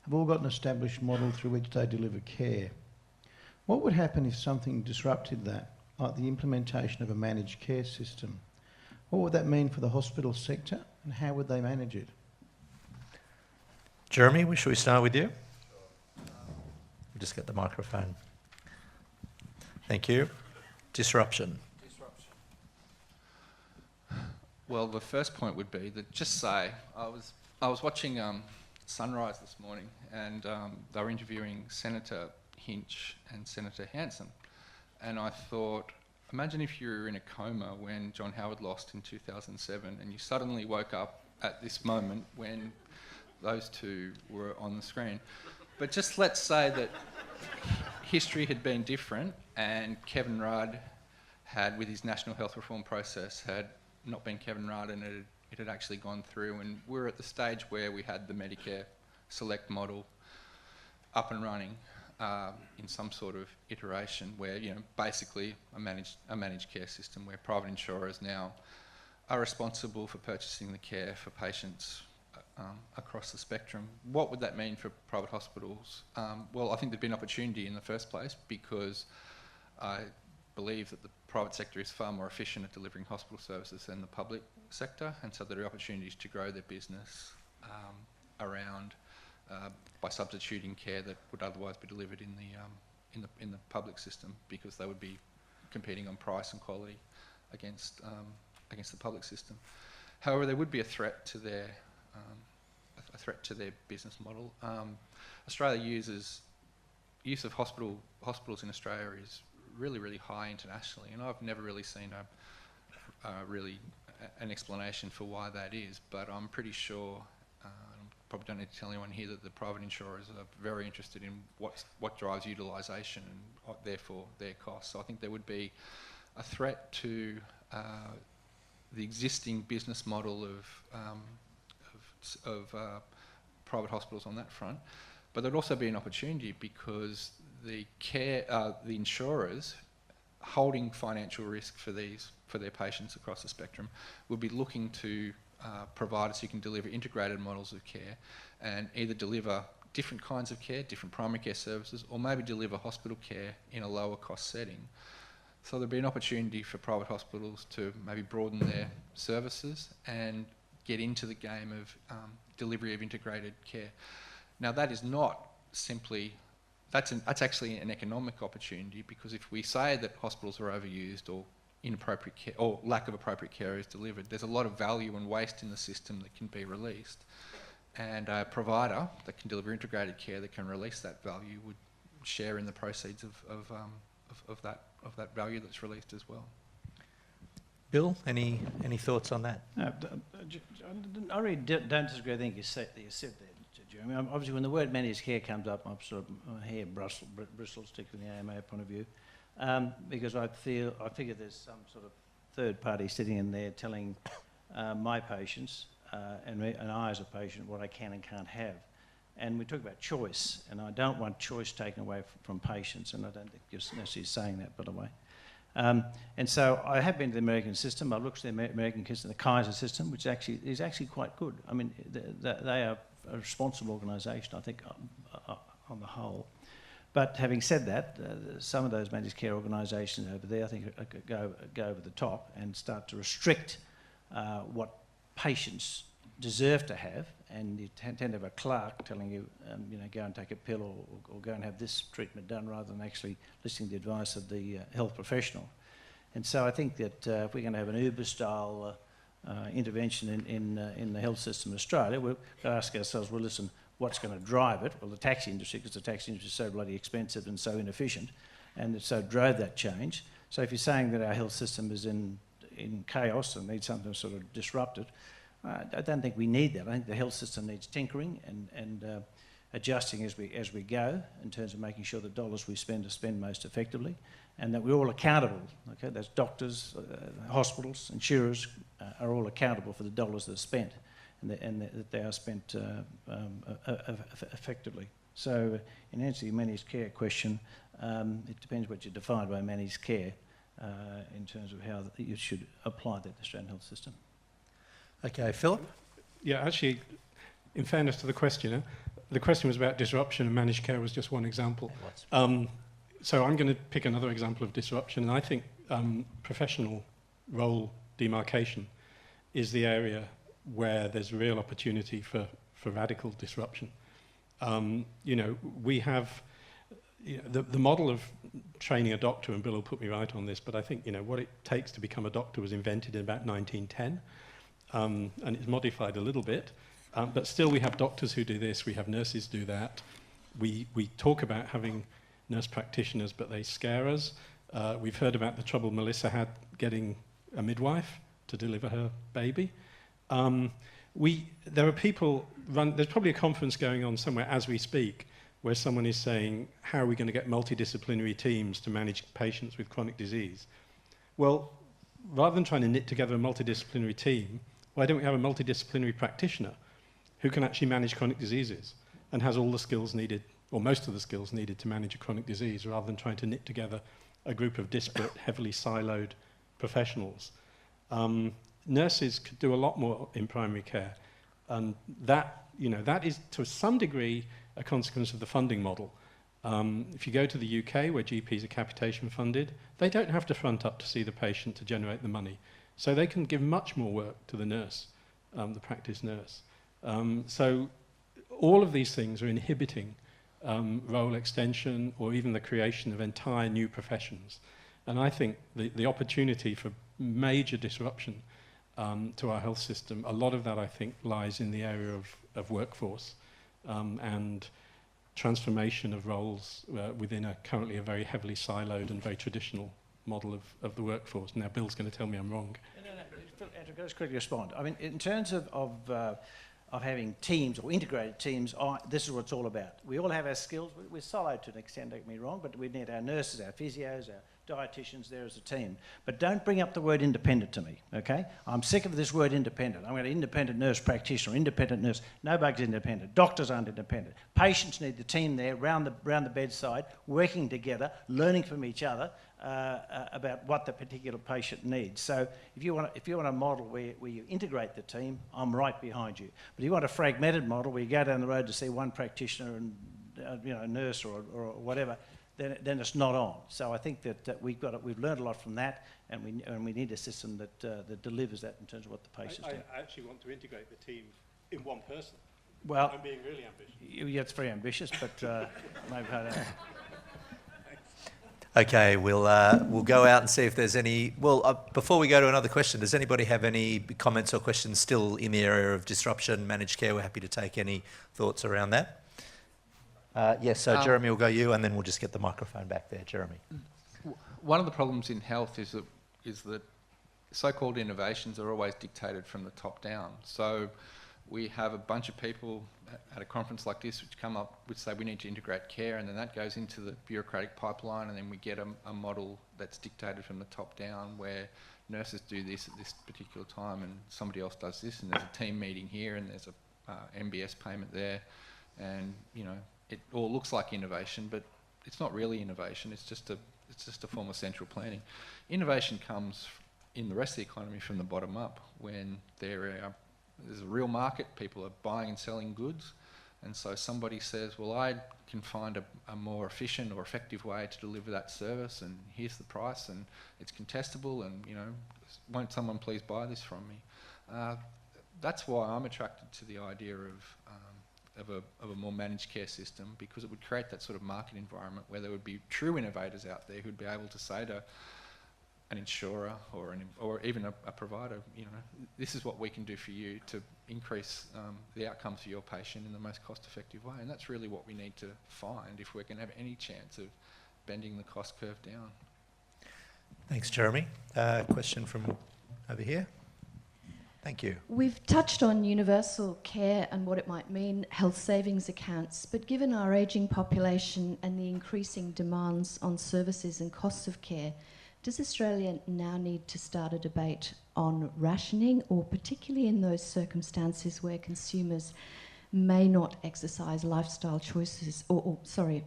have all got an established model through which they deliver care. What would happen if something disrupted that, like the implementation of a managed care system? What would that mean for the hospital sector, and how would they manage it? Jeremy, should we start with you? We'll just get the microphone. Thank you. Disruption. Well, the first point would be that just say, I was watching Sunrise this morning, and they were interviewing Senator Hinch and Senator Hanson, and I thought, imagine if you were in a coma when John Howard lost in 2007 and you suddenly woke up at this moment when those two were on the screen. But just let's say that history had been different and Kevin Rudd had, with his national health reform process, had not been Kevin Rudd, and it had actually gone through, and we're at the stage where we had the Medicare Select model up and running in some sort of iteration where, basically a managed care system where private insurers now are responsible for purchasing the care for patients across the spectrum. What would that mean for private hospitals? Well, I think there'd be an opportunity in the first place, because I believe that the private sector is far more efficient at delivering hospital services than the public sector, and so there are opportunities to grow their business around by substituting care that would otherwise be delivered in the public system, because they would be competing on price and quality against the public system. However, there would be a threat to their business model. Australia use of hospitals in Australia is really, really high internationally, and I've never really seen an explanation for why that is, but I'm pretty sure, probably don't need to tell anyone here, that the private insurers are very interested in what drives utilisation and therefore their costs. So I think there would be a threat to the existing business model of private hospitals on that front, but there'd also be an opportunity, because the insurers holding financial risk for their patients across the spectrum would be looking to providers who can deliver integrated models of care and either deliver different kinds of care, different primary care services, or maybe deliver hospital care in a lower cost setting. So there'd be an opportunity for private hospitals to maybe broaden their services and get into the game of delivery of integrated care. Now, that is not simply, that's actually an economic opportunity, because if we say that hospitals are overused or inappropriate care or lack of appropriate care is delivered, there's a lot of value and waste in the system that can be released, and a provider that can deliver integrated care that can release that value would share in the proceeds of that value that's released as well. Bill, any thoughts on that? No, I really don't disagree. I think you said there, Jeremy. Obviously, when the word managed care comes up, I'm sort of my hair bristles, particularly from the AMA point of view, because I figure there's some sort of third party sitting in there telling my patients and I as a patient what I can and can't have. And we talk about choice, and I don't want choice taken away from patients, and I don't think you're necessarily saying that, by the way. And so I have been to the American system. I've looked at the American system, the Kaiser system, which is actually quite good. I mean, they are a responsible organisation, I think, on the whole. But having said that, some of those managed care organisations over there, I think, go over the top and start to restrict what patients deserve to have, and you tend to have a clerk telling you, go and take a pill or go and have this treatment done, rather than actually listening to the advice of the health professional. And so I think that if we're going to have an Uber-style intervention in the health system in Australia, we'll ask ourselves, well, listen, what's going to drive it? Well, the taxi industry, because the taxi industry is so bloody expensive and so inefficient, and it so drove that change. So if you're saying that our health system is in chaos and needs something to sort of disrupt it, I don't think we need that. I think the health system needs tinkering and adjusting as we go, in terms of making sure the dollars we spend are spent most effectively, and that we're all accountable. Okay, that's doctors, hospitals, insurers are all accountable for the dollars that are spent, and that they are spent effectively. So, in answer to your managed care question, it depends what you define by managed care in terms of how you should apply that to the Australian health system. Okay, Philip? Yeah, actually, in fairness to the questioner, the question was about disruption, and managed care was just one example. So I'm going to pick another example of disruption, and I think professional role demarcation is the area where there's real opportunity for radical disruption. We have the model of training a doctor, and Bill will put me right on this, but I think what it takes to become a doctor was invented in about 1910. And it's modified a little bit, but still we have doctors who do this, we have nurses do that. We talk about having nurse practitioners, but they scare us. We've heard about the trouble Melissa had getting a midwife to deliver her baby. There are people, there's probably a conference going on somewhere as we speak, where someone is saying, how are we going to get multidisciplinary teams to manage patients with chronic disease? Well, rather than trying to knit together a multidisciplinary team, why don't we have a multidisciplinary practitioner who can actually manage chronic diseases and has all the skills needed, or most of the skills needed, to manage a chronic disease, rather than trying to knit together a group of disparate, heavily siloed professionals? Nurses could do a lot more in primary care, and that is to some degree a consequence of the funding model. If you go to the UK, where GPs are capitation funded, they don't have to front up to see the patient to generate the money. So they can give much more work to the nurse, the practice nurse. So all of these things are inhibiting role extension, or even the creation of entire new professions. And I think the opportunity for major disruption to our health system, a lot of that, I think, lies in the area of workforce and transformation of roles within currently a very heavily siloed and very traditional model of the workforce. Now, Bill's going to tell me I'm wrong. No, Andrew, can I just quickly respond? I mean, in terms of having teams or integrated teams, this is what it's all about. We all have our skills. We're siloed to an extent, don't get me wrong, but we need our nurses, our physios, our dietitians there as a team. But don't bring up the word independent to me, okay? I'm sick of this word independent. I'm going to independent nurse practitioner, independent nurse. Nobody's independent. Doctors aren't independent. Patients need the team there, round the bedside, working together, learning from each other about what the particular patient needs. So if you want a model where you integrate the team, I'm right behind you. But if you want a fragmented model where you go down the road to see one practitioner and a nurse or whatever, then it's not on. So I think that we've learned a lot from that, and we need a system that delivers that in terms of what the patients do. I actually want to integrate the team in one person. Well, I'm being really ambitious. Yeah, it's very ambitious, but maybe I don't. Okay, we'll go out and see if there's any. Well, before we go to another question, does anybody have any comments or questions still in the area of disruption, managed care? We're happy to take any thoughts around that. Yes, so Jeremy will go you, and then we'll just get the microphone back there. Jeremy. One of the problems in health is that so-called innovations are always dictated from the top down. So we have a bunch of people at a conference like this which come up, which say we need to integrate care, and then that goes into the bureaucratic pipeline, and then we get a model that's dictated from the top down, where nurses do this at this particular time and somebody else does this, and there's a team meeting here and there's a MBS payment there. And, it all looks like innovation, but it's not really innovation. It's just a form of central planning. Innovation comes in the rest of the economy from the bottom up, when there's a real market, people are buying and selling goods, and so somebody says, well, I can find a more efficient or effective way to deliver that service, and here's the price, and it's contestable, and won't someone please buy this from me? That's why I'm attracted to the idea of a more managed care system, because it would create that sort of market environment where there would be true innovators out there who'd be able to say to an insurer or even a provider, this is what we can do for you to increase the outcomes for your patient in the most cost-effective way. And that's really what we need to find if we're going to have any chance of bending the cost curve down. Thanks, Jeremy. Question from over here. Thank you. We've touched on universal care and what it might mean, health savings accounts, but given our ageing population and the increasing demands on services and costs of care, does Australia now need to start a debate on rationing, or particularly in those circumstances where consumers may not exercise lifestyle choices,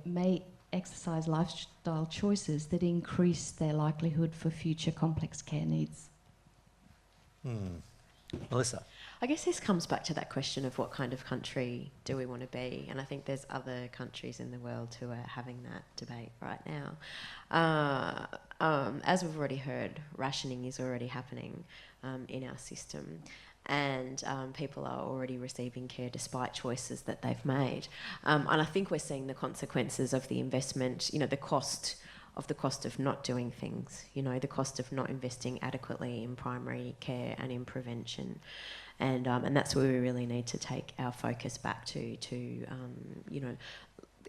may exercise lifestyle choices that increase their likelihood for future complex care needs? Melissa. I guess this comes back to that question of what kind of country do we want to be, and I think there's other countries in the world who are having that debate right now. As we've already heard, rationing is already happening in our system, and people are already receiving care despite choices that they've made. And I think we're seeing the consequences of the investment, the cost of not doing things, the cost of not investing adequately in primary care and in prevention. And that's where we really need to take our focus back to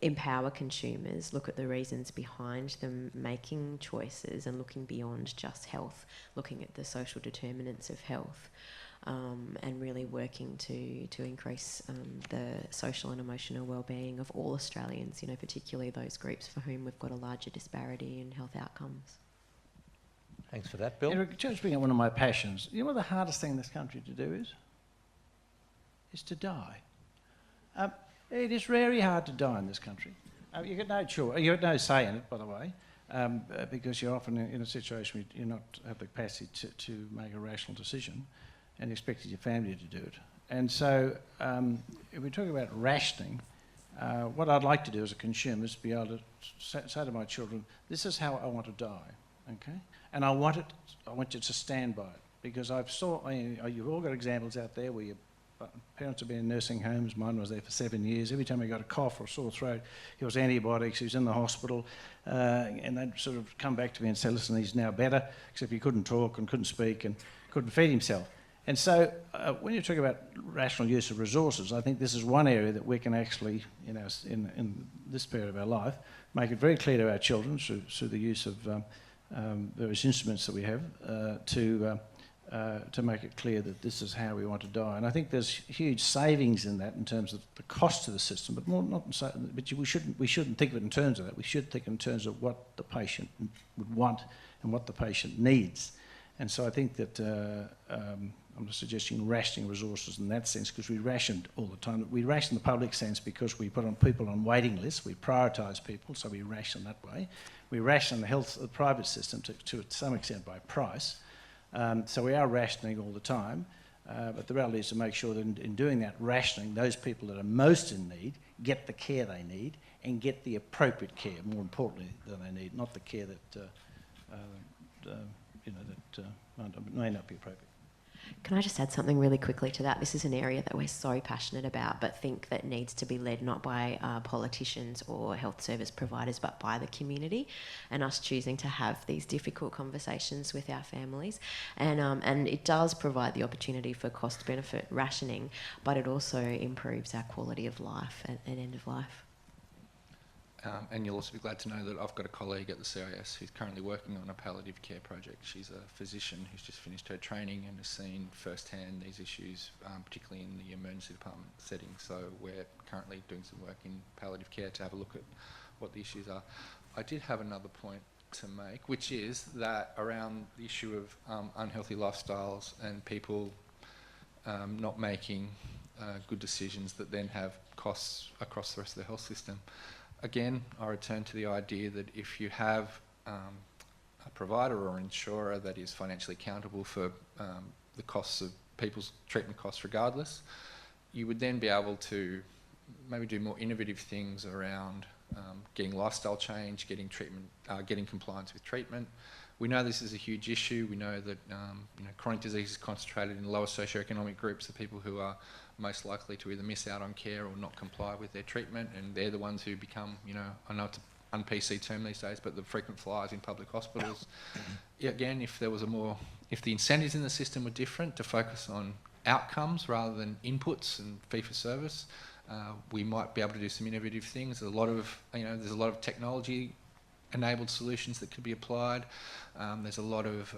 empower consumers, look at the reasons behind them making choices, and looking beyond just health, looking at the social determinants of health, and really working to increase the social and emotional well-being of all Australians, particularly those groups for whom we've got a larger disparity in health outcomes. Thanks for that, Bill. Eric, just bring up one of my passions. You know what the hardest thing in this country to do is? Is to die. It is very hard to die in this country. You get no choice. You get no say in it, by the way, because you're often in a situation where you not have the capacity to make a rational decision, and expected your family to do it. And so, if we talk about rationing, what I'd like to do as a consumer is be able to say to my children, "This is how I want to die." Okay, and I want you to stand by it, because you've all got examples out there where your parents have been in nursing homes. Mine was there for 7 years. Every time he got a cough or a sore throat, he was antibiotics, he was in the hospital, and they'd sort of come back to me and say, "Listen, he's now better," except he couldn't talk and couldn't speak and couldn't feed himself. And so when you talk about rational use of resources, I think this is one area that we can actually, in this period of our life, make it very clear to our children through the use of various instruments that we have to make it clear that this is how we want to die. And I think there's huge savings in that in terms of the cost of the system, but we shouldn't think of it in terms of that. We should think in terms of what the patient would want and what the patient needs. And so I think that I'm just suggesting rationing resources in that sense, because we rationed all the time. We ration the public sense because we put on people on waiting lists, we prioritise people, so we ration that way. We ration the private system to some extent by price. So we are rationing all the time, but the reality is to make sure that in doing that rationing, those people that are most in need get the care they need and get the appropriate care, more importantly, than they need, not the care that may not be appropriate. Can I just add something really quickly to that? This is an area that we're so passionate about, but think that needs to be led not by politicians or health service providers, but by the community, and us choosing to have these difficult conversations with our families. And it does provide the opportunity for cost-benefit rationing, but it also improves our quality of life at end of life. And you'll also be glad to know that I've got a colleague at the CIS who's currently working on a palliative care project. She's a physician who's just finished her training and has seen firsthand these issues, particularly in the emergency department setting. So we're currently doing some work in palliative care to have a look at what the issues are. I did have another point to make, which is that around the issue of unhealthy lifestyles and people not making good decisions that then have costs across the rest of the health system. Again, I return to the idea that if you have a provider or insurer that is financially accountable for the costs of people's treatment costs regardless, you would then be able to maybe do more innovative things around getting lifestyle change, getting treatment, getting compliance with treatment. We know this is a huge issue. We know that chronic disease is concentrated in lower socioeconomic groups, the people who are most likely to either miss out on care or not comply with their treatment, and they're the ones who become, I know it's an un-PC term these days, but the frequent flyers in public hospitals. Again, if the incentives in the system were different to focus on outcomes rather than inputs and fee-for-service, we might be able to do some innovative things. There's a lot of technology-enabled solutions that could be applied. There's a lot of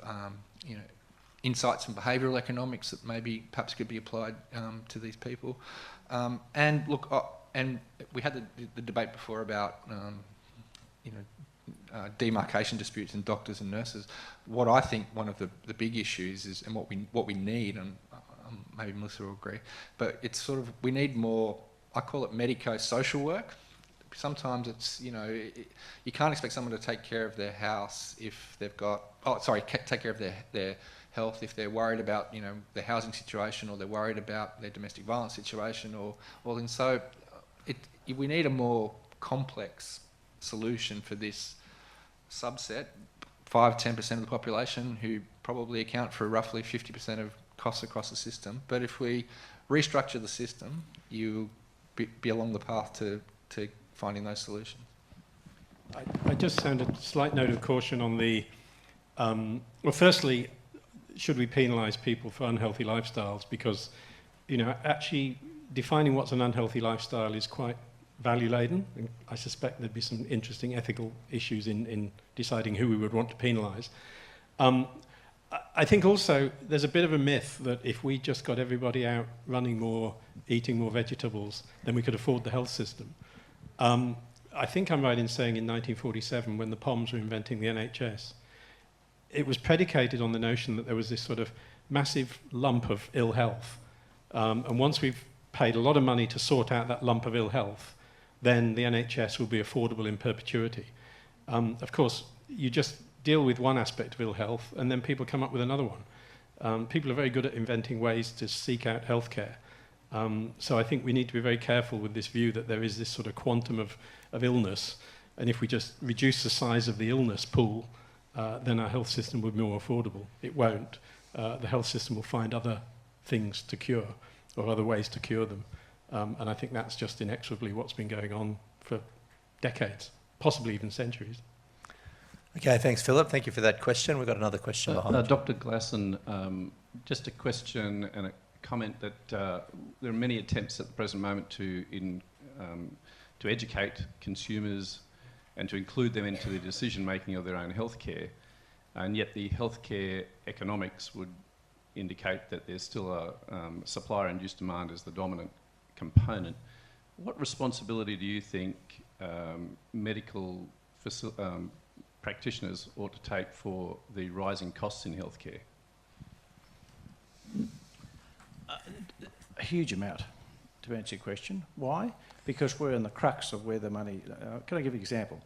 insights from behavioural economics that maybe perhaps could be applied to these people. And look, and we had the debate before about demarcation disputes in doctors and nurses. What I think one of the big issues is, and what we need, and maybe Melissa will agree, but it's sort of, we need more, I call it medico-social work. Sometimes it's, you can't expect someone to take care of their house if they've got, take care of their health if they're worried about, their housing situation, or they're worried about their domestic violence situation, and so we need a more complex solution for this subset, 5-10% of the population, who probably account for roughly 50% of costs across the system. But if we restructure the system, you be along the path to finding those solutions. I just sound a slight note of caution on the, well, firstly, should we penalise people for unhealthy lifestyles? Because, actually defining what's an unhealthy lifestyle is quite value-laden, and I suspect there'd be some interesting ethical issues in deciding who we would want to penalise. I think also there's a bit of a myth that if we just got everybody out running more, eating more vegetables, then we could afford the health system. I think I'm right in saying in 1947, when the POMs were inventing the NHS, it was predicated on the notion that there was this sort of massive lump of ill health. And once we've paid a lot of money to sort out that lump of ill health, then the NHS will be affordable in perpetuity. Of course, you just deal with one aspect of ill health, and then people come up with another one. People are very good at inventing ways to seek out healthcare. So I think we need to be very careful with this view that there is this sort of quantum of illness, and if we just reduce the size of the illness pool, then our health system would be more affordable. It won't. The health system will find other things to cure, or other ways to cure them. And I think that's just inexorably what's been going on for decades, possibly even centuries. Okay, thanks, Philip. Thank you for that question. We've got another question behind. Dr. Glasson, just a question and a comment that there are many attempts at the present moment to educate consumers and to include them into the decision-making of their own healthcare, and yet the healthcare economics would indicate that there's still a supplier-induced demand as the dominant component. What responsibility do you think medical practitioners ought to take for the rising costs in healthcare? A huge amount, to answer your question. Why? Because we're in the crux of where the money... can I give you an example?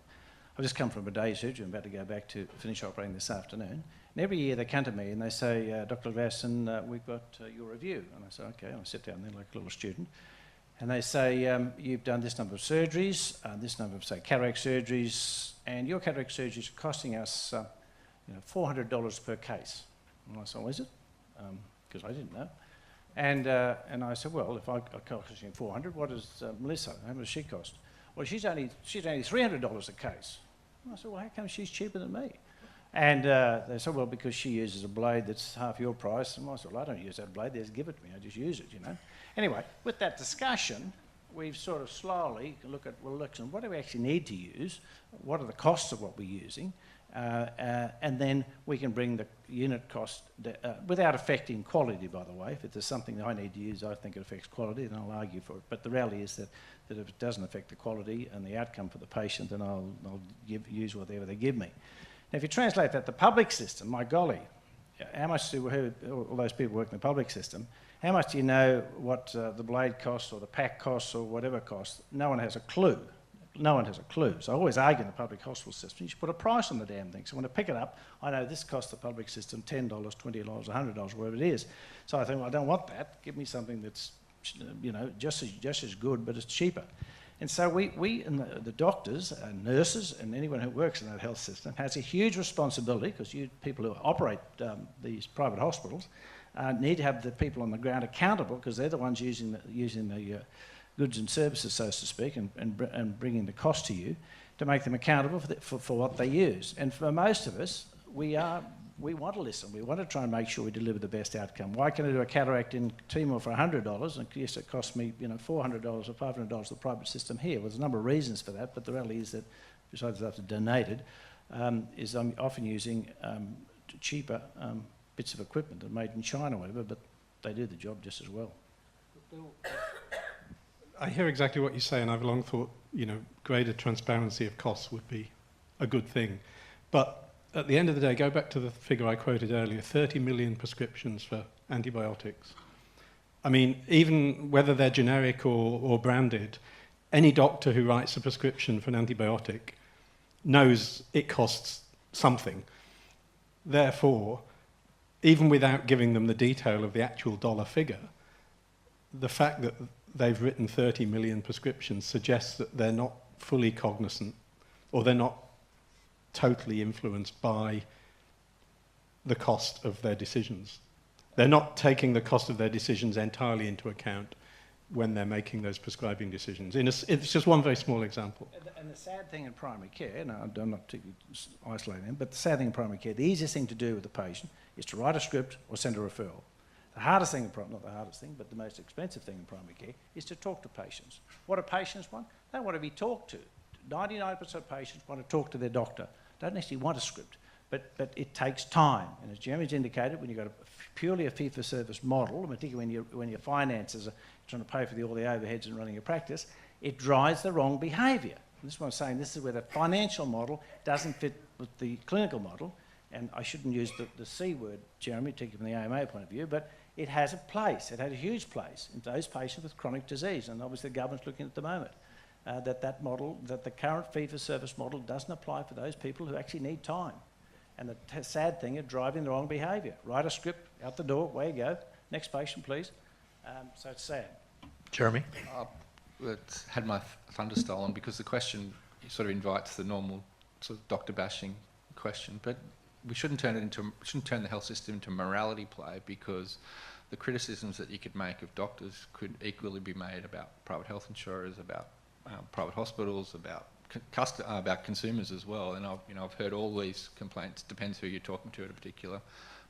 I've just come from a day surgery. I'm about to go back to finish operating this afternoon. And every year they come to me and they say, Dr. Glasson, we've got your review. And I say, okay. And I sit down there like a little student. And they say, you've done this number of surgeries, this number of, say, cataract surgeries, and your cataract surgeries are costing us $400 per case. And I said, oh, is it? Because I didn't know. And I said, well, if I cost you 400, what does Melissa, how much does she cost? Well, she's only $300 a case. And I said, well, how come she's cheaper than me? And they said, well, because she uses a blade that's half your price. And I said, well, I don't use that blade. They just give it to me. I just use it, Anyway, with that discussion, we've sort of slowly look at, well, look, what do we actually need to use? What are the costs of what we're using? And then we can bring the unit cost without affecting quality, by the way. If there's something that I need to use, I think it affects quality, then I'll argue for it. But the reality is that if it doesn't affect the quality and the outcome for the patient, then I'll use whatever they give me. Now, if you translate that to the public system, my golly, how much do all those people work in the public system? how much do you know what the blade costs or the pack costs or whatever costs? No one has a clue. No one has a clue. So I always argue in the public hospital system, you should put a price on the damn thing. So when I pick it up, I know this costs the public system $10, $20, $100, whatever it is. So I think, well, I don't want that. Give me something that's, you know, just as good, but it's cheaper. And so we and the doctors and nurses and anyone who works in that health system has a huge responsibility, because you people who operate these private hospitals need to have the people on the ground accountable, because they're the ones using the goods and services, so to speak, and bringing the cost to you, to make them accountable for what they use. And for most of us, we want to listen. We want to try and make sure we deliver the best outcome. Why can I do a cataract in Timor for $100, and yes, it costs me, you know, $400 or $500 the private system here? Well, there's a number of reasons for that, but the reality is that, besides I have to donate it, is I'm often using cheaper bits of equipment that are made in China or whatever, but they do the job just as well. I hear exactly what you say, and I've long thought, you know, greater transparency of costs would be a good thing. But at the end of the day, go back to the figure I quoted earlier, 30 million prescriptions for antibiotics. I mean, even whether they're generic or branded, any doctor who writes a prescription for an antibiotic knows it costs something. Therefore, even without giving them the detail of the actual dollar figure, the fact that they've written 30 million prescriptions suggests that they're not fully cognizant, or they're not totally influenced by the cost of their decisions. They're not taking the cost of their decisions entirely into account when they're making those prescribing decisions. It's just one very small example. And the sad thing in primary care, and I'm not particularly isolating them, but the sad thing in primary care, the easiest thing to do with the patient is to write a script or send a referral. The hardest thing, not the hardest thing, but the most expensive thing in primary care is to talk to patients. What do patients want? They want to be talked to. 99% of patients want to talk to their doctor. Don't necessarily want a script, but it takes time. And as Jeremy's indicated, when you've got purely a fee-for-service model, particularly when your finances are trying to pay for all the overheads and running a practice, it drives the wrong behaviour. This is what I'm saying. This is where the financial model doesn't fit with the clinical model. And I shouldn't use the C word, Jeremy, particularly from the AMA point of view, but it has a place. It had a huge place in those patients with chronic disease. And obviously the government's looking at the moment that model, that the current fee-for-service model doesn't apply for those people who actually need time. And the sad thing is driving the wrong behaviour. Write a script, out the door, away you go. Next patient, please. So it's sad. Jeremy? It's had my thunder stolen, because the question sort of invites the normal sort of doctor bashing question, but we shouldn't turn the health system into a morality play, because the criticisms that you could make of doctors could equally be made about private health insurers, about private hospitals, about consumers as well. And I've heard all these complaints. Depends who you're talking to at a particular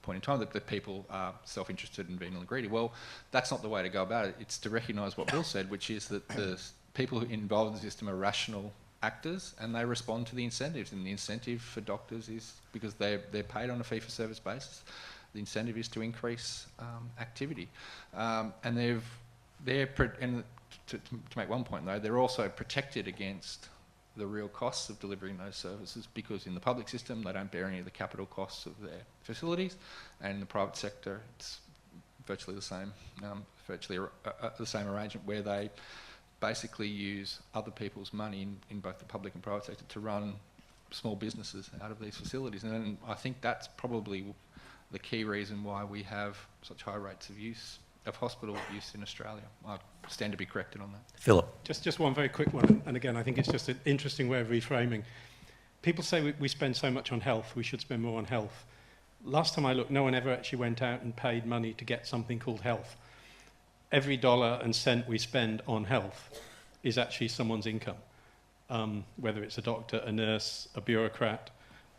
point in time, that people are self-interested and venal and greedy. Well, that's not the way to go about it. It's to recognise what Bill said, which is that the people who involved in the system are rational actors, and they respond to the incentives. And the incentive for doctors is, because they're paid on a fee-for-service basis, the incentive is to increase activity. And to make one point though, they're also protected against the real costs of delivering those services, because in the public system they don't bear any of the capital costs of their facilities, and in the private sector it's virtually the same, the same arrangement, where they basically use other people's money in both the public and private sector to run small businesses out of these facilities. And I think that's probably the key reason why we have such high rates of hospital use in Australia. I stand to be corrected on that. Philip? Just one very quick one, and again, I think it's just an interesting way of reframing. People say we spend so much on health, we should spend more on health. Last time I looked, no one ever actually went out and paid money to get something called health. Every dollar and cent we spend on health is actually someone's income, whether it's a doctor, a nurse, a bureaucrat,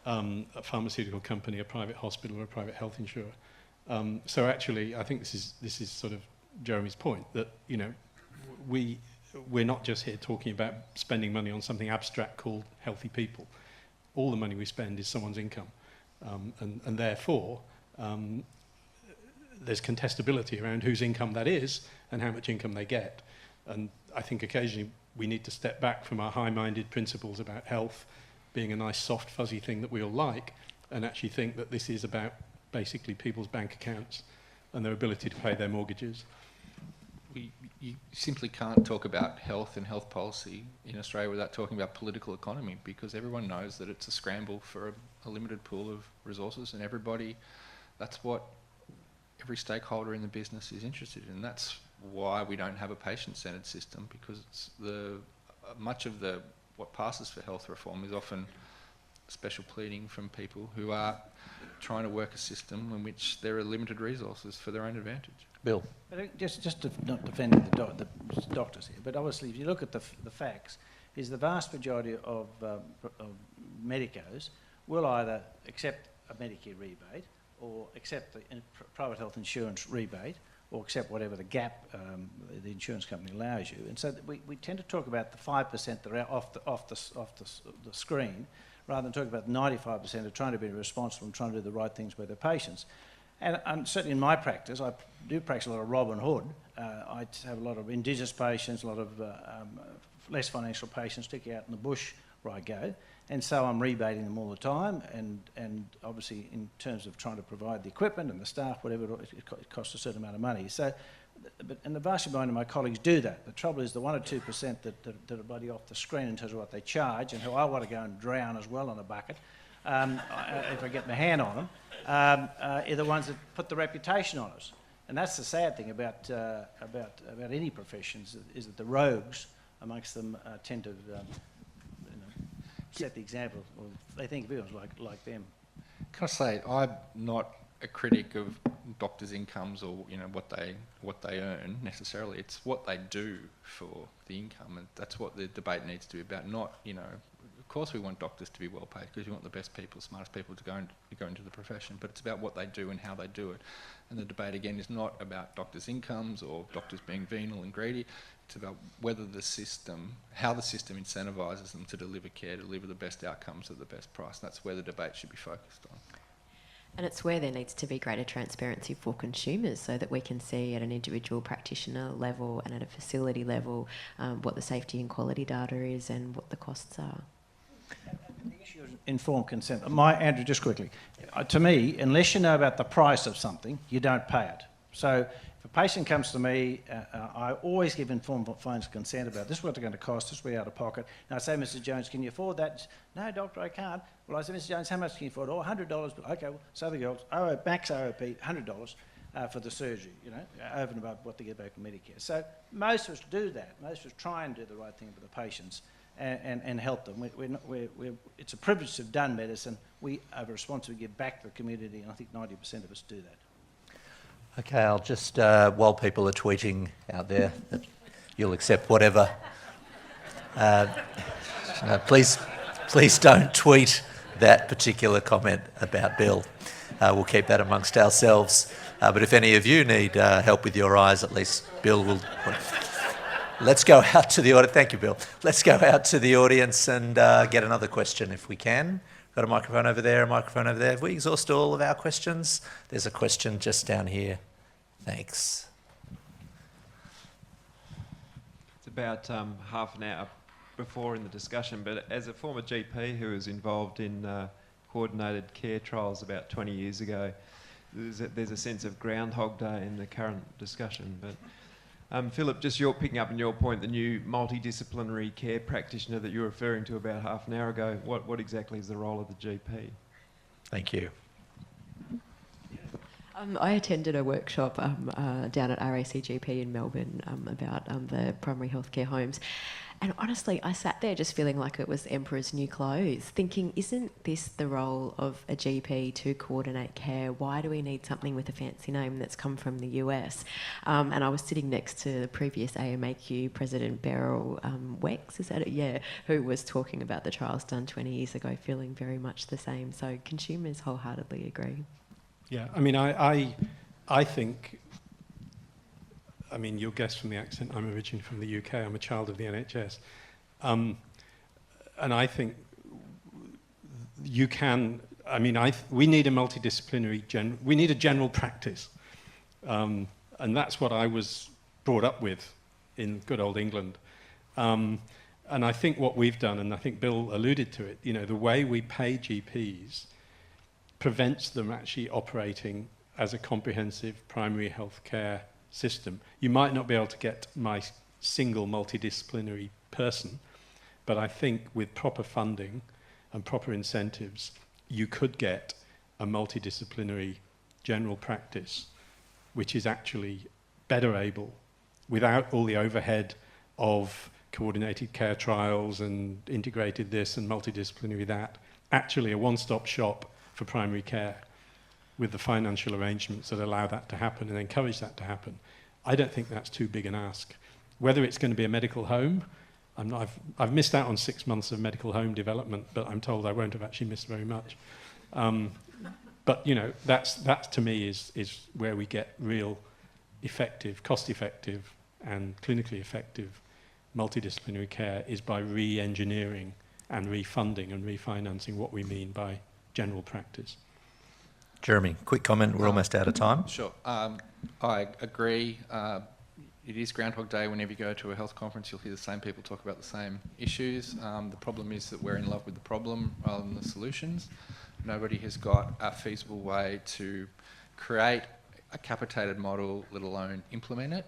a pharmaceutical company, a private hospital, or a private health insurer. So actually, I think this is sort of Jeremy's point, that, you know, we're not just here talking about spending money on something abstract called healthy people. All the money we spend is someone's income, and therefore there's contestability around whose income that is and how much income they get. And I think occasionally we need to step back from our high-minded principles about health being a nice, soft, fuzzy thing that we all like, and actually think that this is about basically people's bank accounts and their ability to pay their mortgages. You simply can't talk about health and health policy in Australia without talking about political economy, because everyone knows that it's a scramble for a limited pool of resources, and that's what every stakeholder in the business is interested in. That's why we don't have a patient-centred system, because it's much of what passes for health reform is often special pleading from people who are trying to work a system in which there are limited resources for their own advantage. Bill. Just to not defending the doctors here, but obviously if you look at the facts, is the vast majority of medicos will either accept a Medicare rebate or accept the private health insurance rebate or accept whatever the gap the insurance company allows you. And so we tend to talk about the 5% that are off the screen rather than talk about 95% are trying to be responsible and trying to do the right things by their patients. And certainly in my practice, I do practice a lot of Robin Hood. I have a lot of Indigenous patients, a lot of less financial patients, particularly out in the bush where I go. And so I'm rebating them all the time. And obviously in terms of trying to provide the equipment and the staff, whatever, it costs a certain amount of money. So, and the vast majority of my colleagues do that. The trouble is the 1 or 2% that are bloody off the screen in terms of what they charge and who I want to go and drown as well in a bucket if I get my hand on them. Are the ones that put the reputation on us, and that's the sad thing about any professions is that the rogues amongst them tend to set the example, or they think of it like them. Can I say, I'm not a critic of doctors' incomes or what they earn necessarily. It's what they do for the income, and that's what the debate needs to be about. Not Of course we want doctors to be well paid because we want the best people, smartest people to go into the profession, but it's about what they do and how they do it. And the debate again is not about doctors' incomes or doctors being venal and greedy. It's about whether how the system incentivises them to deliver care, deliver the best outcomes at the best price. That's where the debate should be focused on. And it's where there needs to be greater transparency for consumers so that we can see at an individual practitioner level and at a facility level what the safety and quality data is and what the costs are. The issue of informed consent. Andrew, just quickly. To me, unless you know about the price of something, you don't pay it. So if a patient comes to me, I always give informed consent about this is what they're going to cost, this is way out of pocket. And I say, Mrs. Jones, can you afford that? No, doctor, I can't. Well, I say, Mrs. Jones, how much can you afford? Oh, $100. But okay, well, so the girls, max OOP, $100 for the surgery, over and above what they get back from Medicare. So most of us do that. Most of us try and do the right thing for the patients and help them. It's a privilege to have done medicine. We have a responsibility to give back to the community, and I think 90% of us do that. Okay, I'll just, while people are tweeting out there, that you'll accept whatever. Please don't tweet that particular comment about Bill. We'll keep that amongst ourselves. But if any of you need help with your eyes, at least Bill will... Let's go out to the audience. Thank you, Bill. Let's go out to the audience and get another question if we can. Got a microphone over there, a microphone over there. Have we exhausted all of our questions? There's a question just down here. Thanks. It's about half an hour before in the discussion, but as a former GP who was involved in coordinated care trials about 20 years ago, there's a sense of Groundhog Day in the current discussion. But Philip, just picking up on your point, the new multidisciplinary care practitioner that you were referring to about half an hour ago, what exactly is the role of the GP? Thank you. I attended a workshop down at RACGP in Melbourne about the primary healthcare homes. And honestly, I sat there just feeling like it was Emperor's New Clothes, thinking, isn't this the role of a GP to coordinate care? Why do we need something with a fancy name that's come from the US? And I was sitting next to the previous AMAQ President Beryl Wex, is that it? Yeah, who was talking about the trials done 20 years ago, feeling very much the same. So consumers wholeheartedly agree. Yeah, I mean, I think... I mean, you'll guess from the accent, I'm originally from the UK. I'm a child of the NHS. And I think you can... I mean, we need a multidisciplinary... we need a general practice. And that's what I was brought up with in good old England. And I think what we've done, and I think Bill alluded to it, the way we pay GPs prevents them actually operating as a comprehensive primary health care system. You might not be able to get my single multidisciplinary person, but I think with proper funding and proper incentives, you could get a multidisciplinary general practice, which is actually better able, without all the overhead of coordinated care trials and integrated this and multidisciplinary that, actually a one-stop shop for primary care with the financial arrangements that allow that to happen and encourage that to happen. I don't think that's too big an ask. Whether it's going to be a medical home, I've missed out on 6 months of medical home development, but I'm told I won't have actually missed very much. But you know, that to me is where we get real effective, cost-effective and clinically effective multidisciplinary care, is by re-engineering and refunding and refinancing what we mean by general practice. Jeremy, quick comment. We're almost out of time. Sure. I agree. It is Groundhog Day. Whenever you go to a health conference, you'll hear the same people talk about the same issues. The problem is that we're in love with the problem rather than the solutions. Nobody has got a feasible way to create a capitated model, let alone implement it.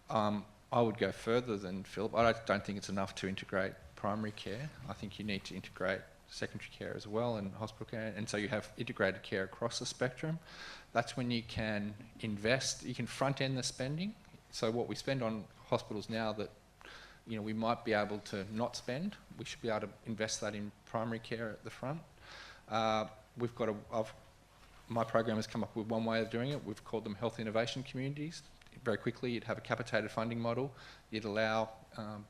I would go further than Philip. I don't think it's enough to integrate primary care. I think you need to integrate secondary care as well and hospital care, and so you have integrated care across the spectrum. That's when you can invest, you can front end the spending. So what we spend on hospitals now that, you know, we might be able to not spend, we should be able to invest that in primary care at the front. My program has come up with one way of doing it. We've called them health innovation communities. Very quickly, you'd have a capitated funding model. You'd allow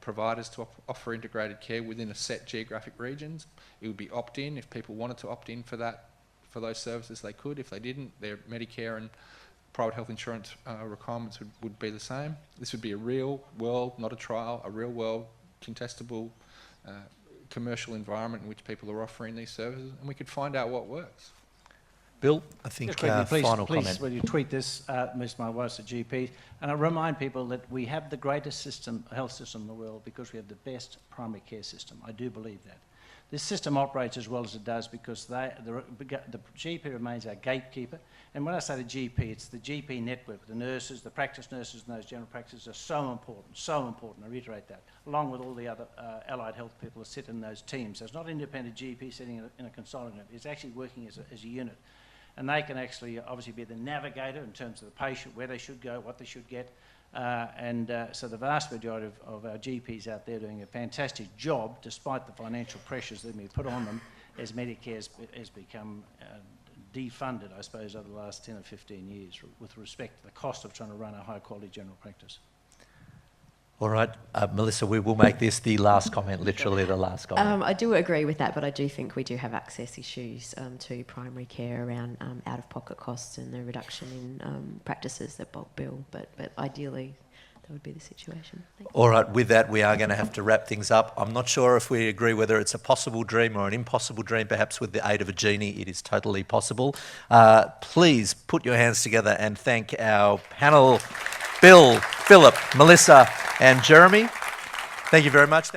providers to offer integrated care within a set geographic regions. It would be opt-in. If people wanted to opt in for those services, they could. If they didn't, their Medicare and private health insurance requirements would be the same. This would be a real world, not a trial, a real world contestable commercial environment in which people are offering these services, and we could find out what works. Bill, I think final please, comment. will you tweet this, Mr. My wife's a GP, and I remind people that we have the greatest health system in the world because we have the best primary care system. I do believe that. This system operates as well as it does because the GP remains our gatekeeper. And when I say the GP, it's the GP network. The nurses, the practice nurses and those general practices are so important, I reiterate that, along with all the other allied health people that sit in those teams. So it's not an independent GP sitting in a consultant, it's actually working as a unit. And they can actually obviously be the navigator in terms of the patient, where they should go, what they should get. So the vast majority of our GPs out there doing a fantastic job, despite the financial pressures that we put on them as Medicare has become defunded, I suppose, over the last 10 or 15 years with respect to the cost of trying to run a high-quality general practice. All right, Melissa, we will make this the last comment, literally the last comment. I do agree with that, but I do think we do have access issues to primary care around out-of-pocket costs and the reduction in practices that bulk bill, but ideally that would be the situation. All right, with that, we are going to have to wrap things up. I'm not sure if we agree whether it's a possible dream or an impossible dream. Perhaps with the aid of a genie, it is totally possible. Please put your hands together and thank our panel, Bill, Philip, Melissa and Jeremy. Thank you very much.